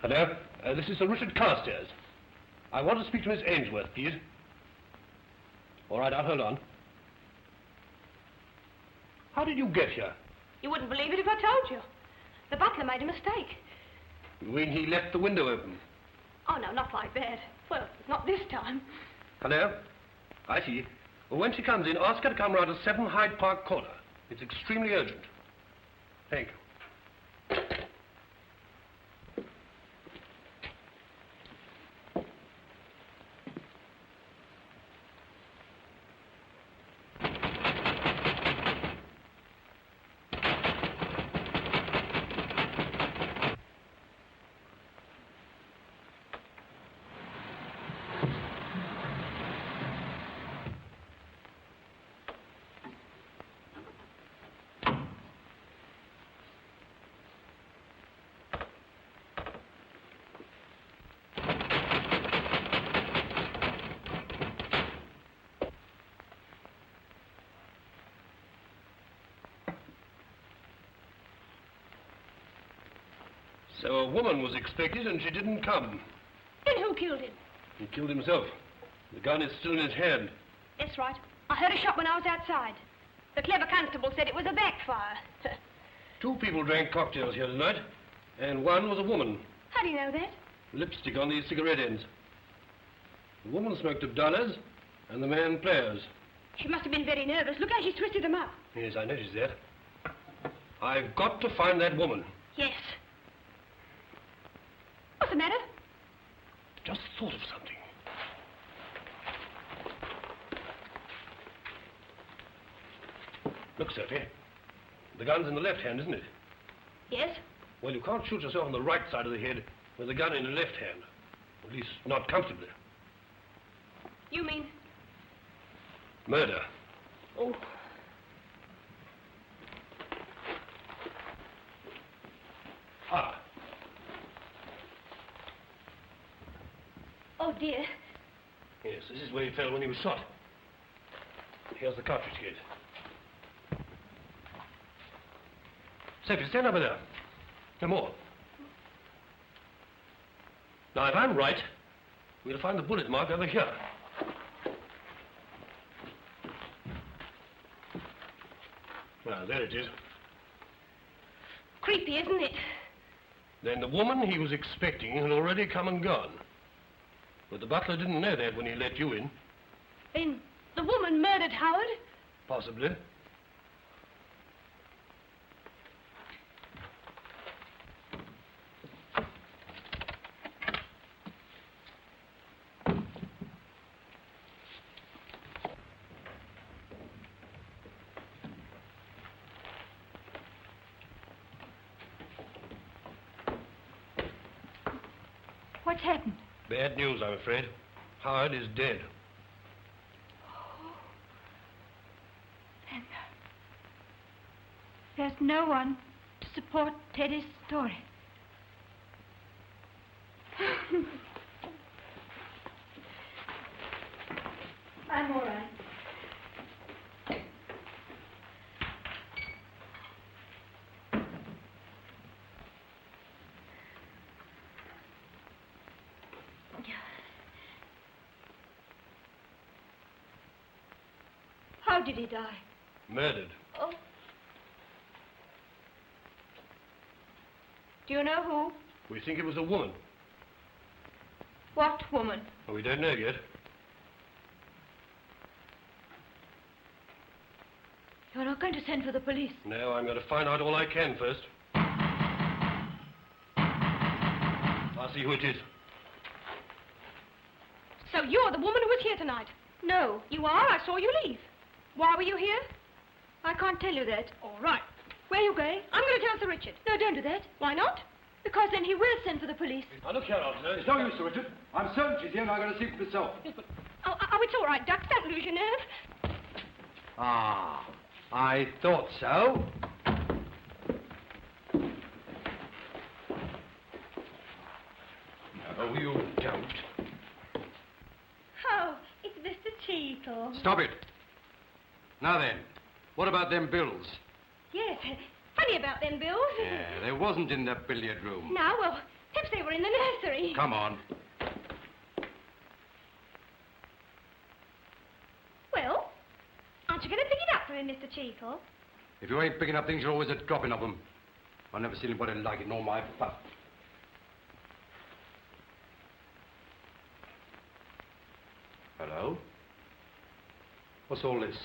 Hello? This is Sir Richard Carstairs. I want to speak to Miss Ainsworth, please. All right, I'll hold on. How did you get here? You wouldn't believe it if I told you. The butler made a mistake. You mean he left the window open? Oh, no, not like that. Well, not this time. Hello? I see. Well, when she comes in, ask her to come round to 7 Hyde Park Corner. It's extremely urgent. Thank you. So a woman was expected and she didn't come. Then who killed him? He killed himself. The gun is still in his hand. That's right. I heard a shot when I was outside. The clever constable said it was a backfire. 2 people drank cocktails here tonight, and one was a woman. How do you know that? Lipstick on these cigarette ends. The woman smoked Abdallahs, and the man Players. She must have been very nervous. Look how she twisted them up. Yes, I noticed that. I've got to find that woman. Yes. What's the matter? Just thought of something. Look, Sophie. The gun's in the left hand, isn't it? Yes. Well, you can't shoot yourself on the right side of the head with the gun in the left hand. At least, not comfortably. You mean... Murder. Oh. Ah. Oh, dear. Yes, this is where he fell when he was shot. Here's the cartridge case. Sophie, stand over there. No more. Now, if I'm right, we'll find the bullet mark over here. Well, there it is. Creepy, isn't it? Then the woman he was expecting had already come and gone. But the butler didn't know that when he let you in. Then the woman murdered Howard? Possibly. What's happened? Bad news, I'm afraid. Hyde is dead. And there's no one to support Teddy's story. I'm all right. How did he die? Murdered. Oh. Do you know who? We think it was a woman. What woman? Well, we don't know yet. You're not going to send for the police? No, I'm going to find out all I can first. I'll see who it is. So you're the woman who was here tonight? No. You are? I saw you leave. Why were you here? I can't tell you that. All right. Where are you going? I'm going to tell Sir Richard. No, don't do that. Why not? Because then he will send for the police. Now, look here, officer. It's no use, Sir Richard. I'm certain she's here and I'm going to see for myself. Yes, but... Oh, it's all right, Ducks. Don't lose your nerve. Ah, I thought so. No, you don't. Oh, it's Mr. Cheadle. Stop it. Now then, what about them bills? Yes, funny about them bills. Yeah, they wasn't in the billiard room. No, well, perhaps they were in the nursery. Come on. Well, aren't you going to pick it up for him, Mr. Cheadle? If you ain't picking up things, you're always a dropping of them. I've never seen anybody like it in all my puff. Hello? What's all this?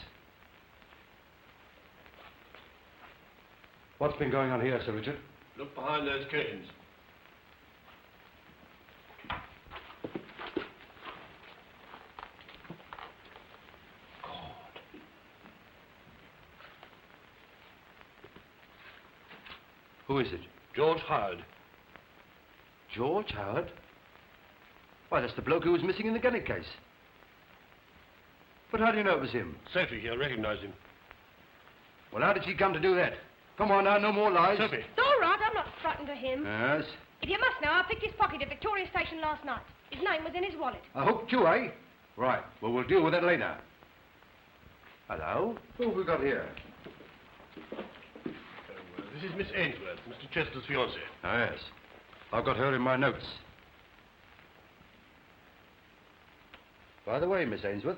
What's been going on here, Sir Richard? Look behind those curtains. Who is it? George Hyde. George Howard? Why, that's the bloke who was missing in the gunning case. But how do you know it was him? Sophie here recognized him. Well, how did she come to do that? Come on now, no more lies. Sophie. It's all right, I'm not frightened of him. Yes? If you must know, I picked his pocket at Victoria Station last night. His name was in his wallet. I hooked you, eh? Right. Well, we'll deal with that later. Hello? Who have we got here? This is Miss Ainsworth, Mr. Chester's fiancée. Oh, yes. I've got her in my notes. By the way, Miss Ainsworth,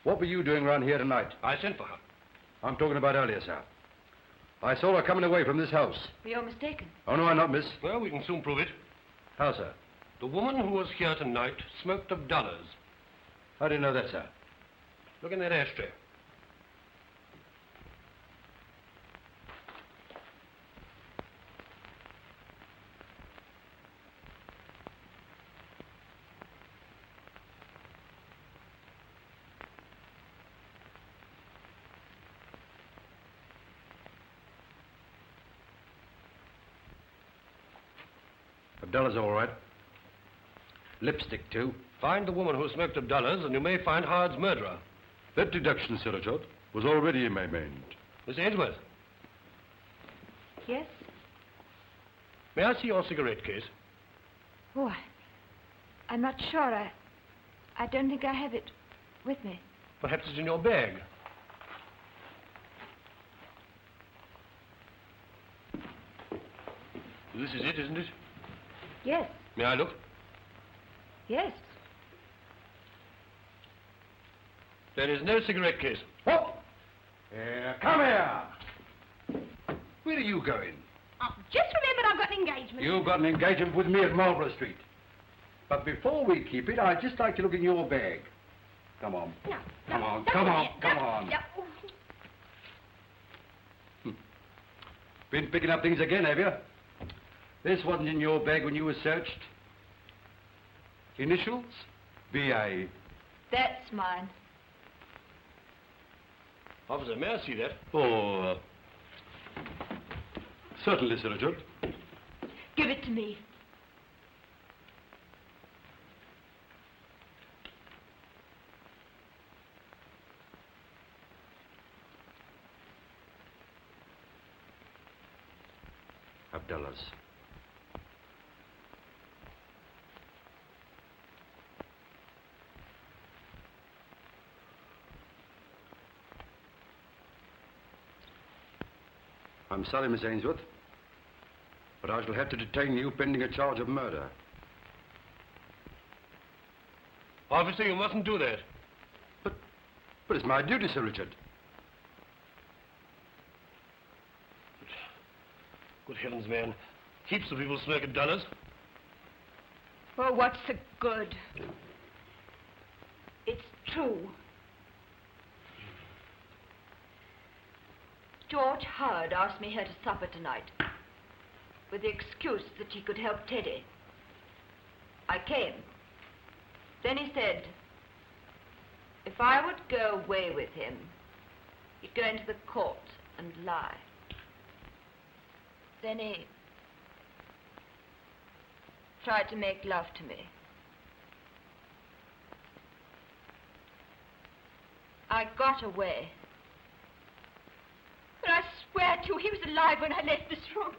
what were you doing round here tonight? I sent for her. I'm talking about earlier, sir. I saw her coming away from this house. You're mistaken. Oh, no, I'm not, miss. Well, we can soon prove it. How, sir? The woman who was here tonight smoked of dollars. How do you know that, sir? Look in that ashtray. $1 all right. Lipstick, too. Find the woman who smoked $1 and you may find Hyde's murderer. That deduction, Sir Richard, was already in my mind. Miss Ainsworth, Yes? may I see your cigarette case? Oh, I'm not sure. I don't think I have it with me. Perhaps it's in your bag. This is it, isn't it? Yes, May I look? yes. There is no cigarette case. Oh! Come here! Where are you going? Just remembered I've got an engagement. You've got an engagement with me at Marlborough Street. But before we keep it, I'd just like to look in your bag. Come on. No, Come on, don't come do on, it. come No, on. no. Been picking up things again, have you? This wasn't in your bag when you were searched. Initials? B.A. That's mine. Officer, may I see that? Oh, certainly, Sir Richard. Give it to me. Abdullah's. I'm sorry, Miss Ainsworth, but I shall have to detain you pending a charge of murder. Officer, you mustn't do that. But it's my duty, Sir Richard. Good heavens, man. Heaps of people smoke $1. Oh, what's the good? It's true. George Hyde asked me here to supper tonight with the excuse that he could help Teddy. I came. Then he said if I would go away with him, he'd go into the court and lie. Then he tried to make love to me. I got away. But I swear to you, he was alive when I left this room.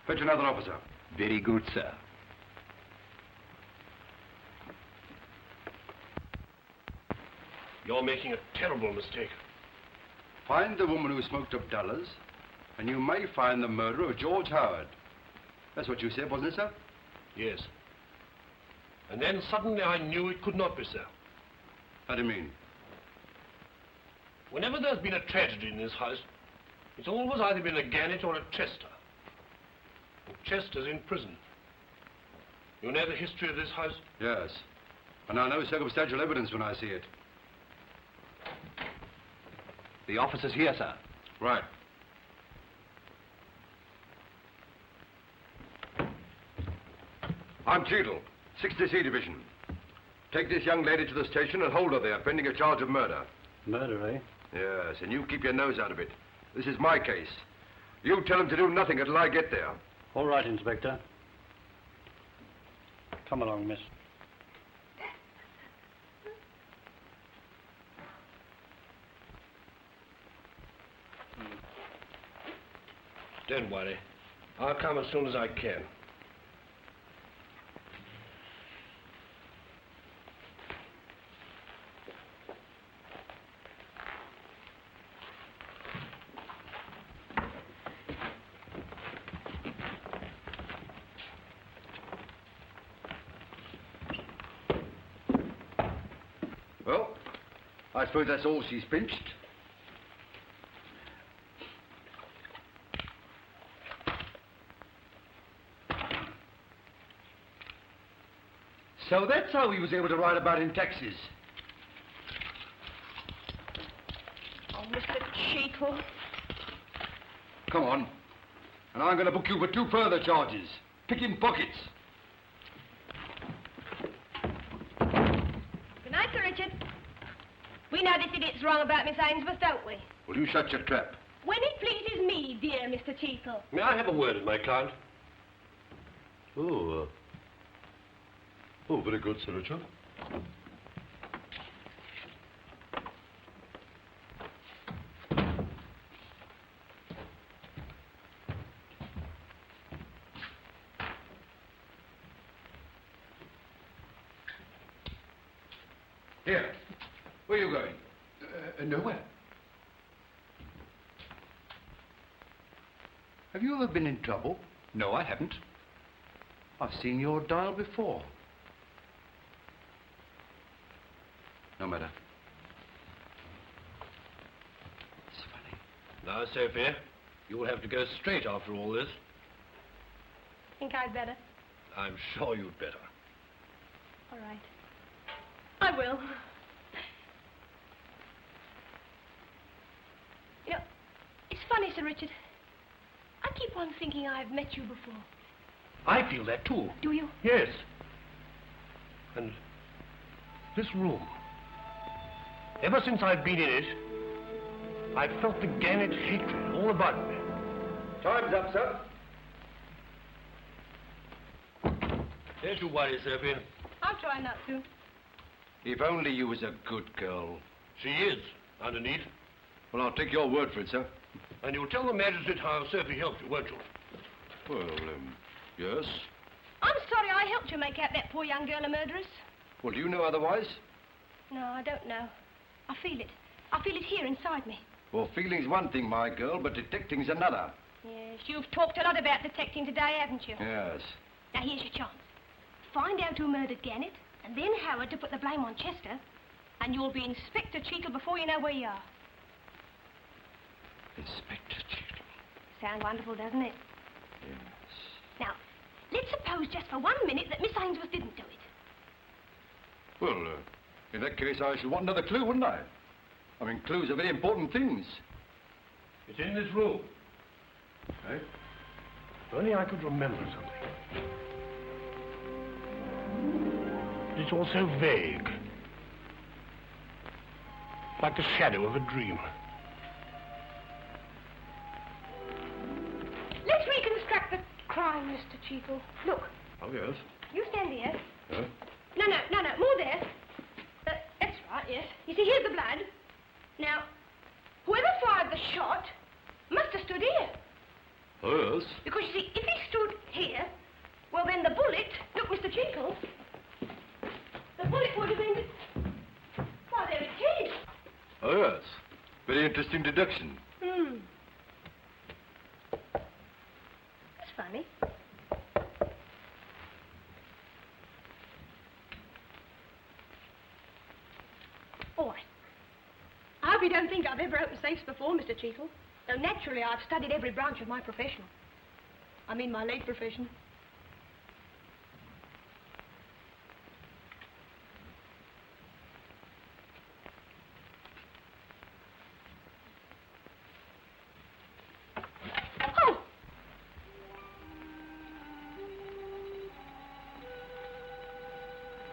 Fetch another officer. Very good, sir. You're making a terrible mistake. Find the woman who smoked $1, and you may find the murderer of George Howard. That's what you said, wasn't it, sir? Yes. And then suddenly I knew it could not be so. How do you mean? Whenever there's been a tragedy in this house, it's always either been a Gannett or a Chester. And Chester's in prison. You know the history of this house? Yes. And I know circumstantial evidence when I see it. The officer's here, sir. Right. I'm Cheadle, 60C Division. Take this young lady to the station and hold her there, pending a charge of murder. Murder, eh? Yes, and you keep your nose out of it. This is my case. You tell him to do nothing until I get there. All right, Inspector. Come along, miss. Don't worry. I'll come as soon as I can. Well, I suppose that's all she's pinched. So that's how he was able to ride about in taxis. Oh, Mr. Cheadle. Come on. And I'm going to book you for 2 further charges. Picking pockets. this idiots wrong about Miss Ainsworth, don't we? Will you shut your trap? When it pleases me, dear Mr. Cheekle. May I have a word with my client? Oh, very good, Sir Richard. Here. Where are you going? Nowhere. Have you ever been in trouble? No, I haven't. I've seen your dial before. No matter. It's funny. Now, Sophia, you'll have to go straight after all this. Think I'd better? I'm sure you'd better. All right. I will. You know, it's funny, Sir Richard. I keep on thinking I've met you before. I feel that too. Do you? Yes. And this room, ever since I've been in it, I've felt the Gannett hatred all about me. Time's up, sir. Don't you worry, Sophia. I'll try not to. If only you was a good girl. She is, underneath. Well, I'll take your word for it, sir. And you'll tell the magistrate how Sophie helped you, won't you? Well, yes. I'm sorry I helped you make out that poor young girl a murderess. Well, do you know otherwise? No, I don't know. I feel it. I feel it here inside me. Well, feeling's one thing, my girl, but detecting's another. Yes, you've talked a lot about detecting today, haven't you? Yes. Now, here's your chance. Find out who murdered Gannett, and then Howard to put the blame on Chester, and you'll be Inspector Cheekle before you know where you are. Inspector Cheekle. Sound wonderful, doesn't it? Yes. Now, let's suppose just for 1 minute that Miss Ainsworth didn't do it. Well, in that case, I should want another clue, wouldn't I? I mean, clues are very important things. It's in this room. Eh? If only I could remember something. It's all so vague. Like the shadow of a dream. Let's reconstruct the crime, Mr. Cheekle. Look, Oh, yes. you stand here. Huh? No, more there. That's right, yes. You see, here's the blood. Now, whoever fired the shot must have stood here. Oh, yes. Because, you see, if he stood here, well, then the bullet, look, Mr. Cheekle, the bullet would have been, why, there it is. Oh, yes. Very interesting deduction. That's funny. All right. I hope you don't think I've ever opened safes before, Mr. Cheekle. Though naturally I've studied every branch of my profession. I mean my late profession. Oh!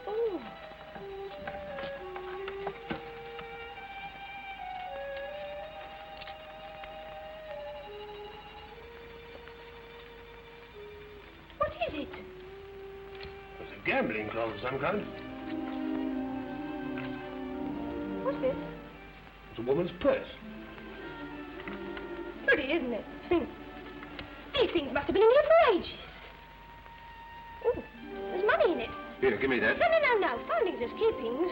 Oh. What is it? It's a gambling club of some kind. What's this? It's a woman's purse. Pretty, isn't it? These things must have been in here for ages. Oh, there's money in it. Here, give me that. No. Findings is keepings.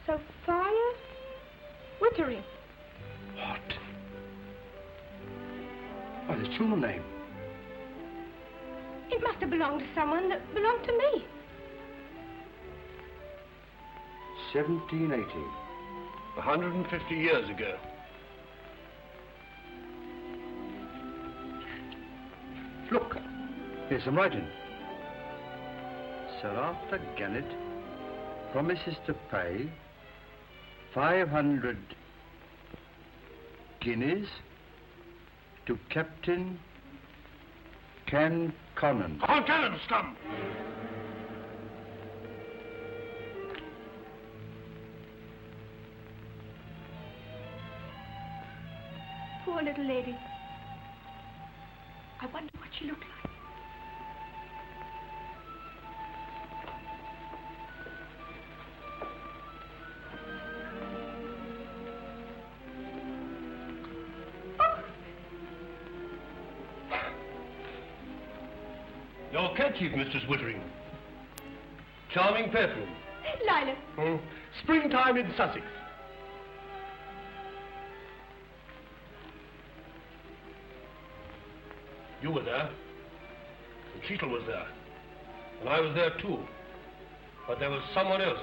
Sophia Wittering. What? Why, that's your name. It must have belonged to someone that belonged to me. 1780. 150 years ago. Look, here's some writing. Sir Arthur Gannett promises to pay 500 guineas to Captain Ken Connon. Come on, tell him, scum! Poor little lady. I wonder what she looked like. Your kerchief, Mistress Wittering. Charming perfume. Lilac. Springtime in Sussex. You were there. And Cheetle was there. And I was there too. But there was someone else.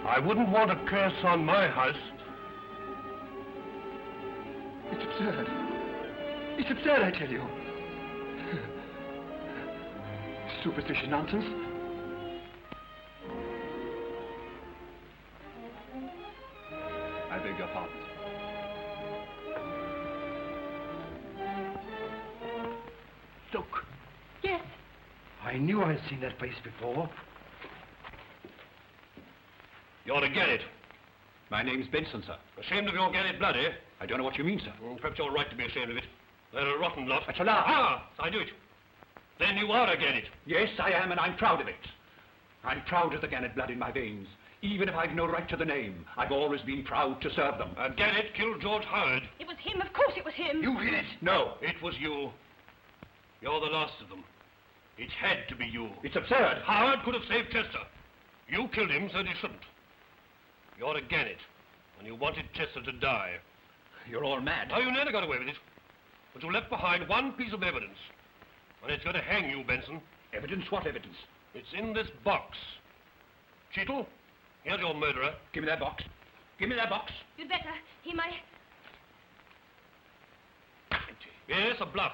I wouldn't want a curse on my house. It's absurd. It's absurd, I tell you. Superstitious nonsense. I beg your pardon. Look. Yes. I knew I'd seen that face before. You ought to get it. My name's Benson, sir. Ashamed of your Gannet blood, eh? I don't know what you mean, sir. Perhaps you're right to be ashamed of it. They're a rotten lot. That's a lie. Ah, I knew it. Then you are a Gannet. Yes, I am, and I'm proud of it. I'm proud of the Gannet blood in my veins. Even if I've no right to the name, I've always been proud to serve them. Gannet killed George Hyde. It was him, of course it was him. You did it? No, it was you. You're the last of them. It had to be you. It's absurd. Howard could have saved Chester. You killed him, so he shouldn't. You're a Gannet, and you wanted Chester to die. You're all mad. No, you never got away with it. But you left behind one piece of evidence. And it's going to hang you, Benson. Evidence? What evidence? It's in this box. Cheetle, here's your murderer. Give me that box. Give me that box. You'd better. He might... Yes, a bluff.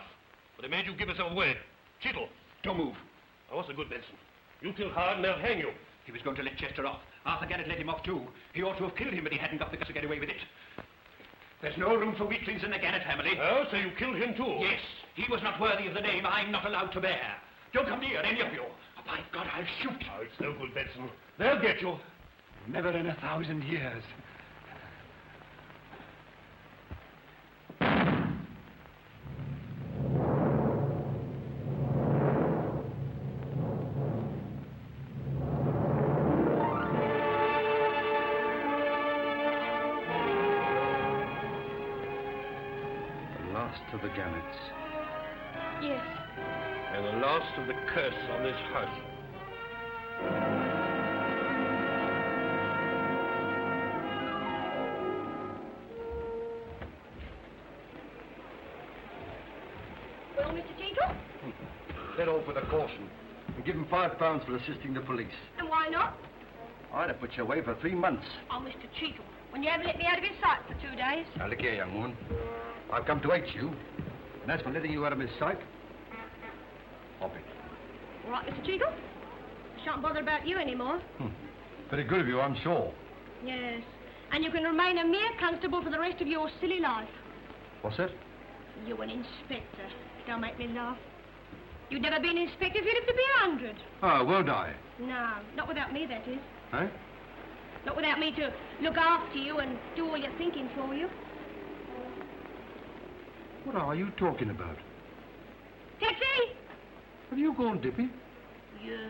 But it made you give yourself away. Cheetle. Don't move. Oh, what's the good, Benson? You killed Howard and they'll hang you. He was going to let Chester off. Arthur Gannet let him off too. He ought to have killed him, but he hadn't got the guts to get away with it. There's no room for weaklings in the Gannet family. Oh, so you killed him too? Yes. He was not worthy of the name I'm not allowed to bear. Don't come near, any of you. Oh, by God, I'll shoot. Oh, it's no good, Benson. They'll get you. Never in 1,000 years. Of the Gannets. Yes. And the last of the curse on this house. Well, Mr. Cheetle? Let off with a caution and give him £5 for assisting the police. And why not? I'd have put you away for 3 months. Oh, Mr. Cheetle, when you haven't let me out of his sight for 2 days. Now, look here, young woman. I've come to hate you. And as for letting you out of his sight, hop it. All right, Mr. Cheetle. I shan't bother about you anymore. Very good of you, I'm sure. Yes. And you can remain a mere constable for the rest of your silly life. What's that? You an inspector. Don't make me laugh. You'd never be an inspector if you lived to be 100. Oh, won't I? No, not without me, that is. Eh? Not without me to look after you and do all your thinking for you. What are you talking about? Taxi! Have you gone dippy? Yes.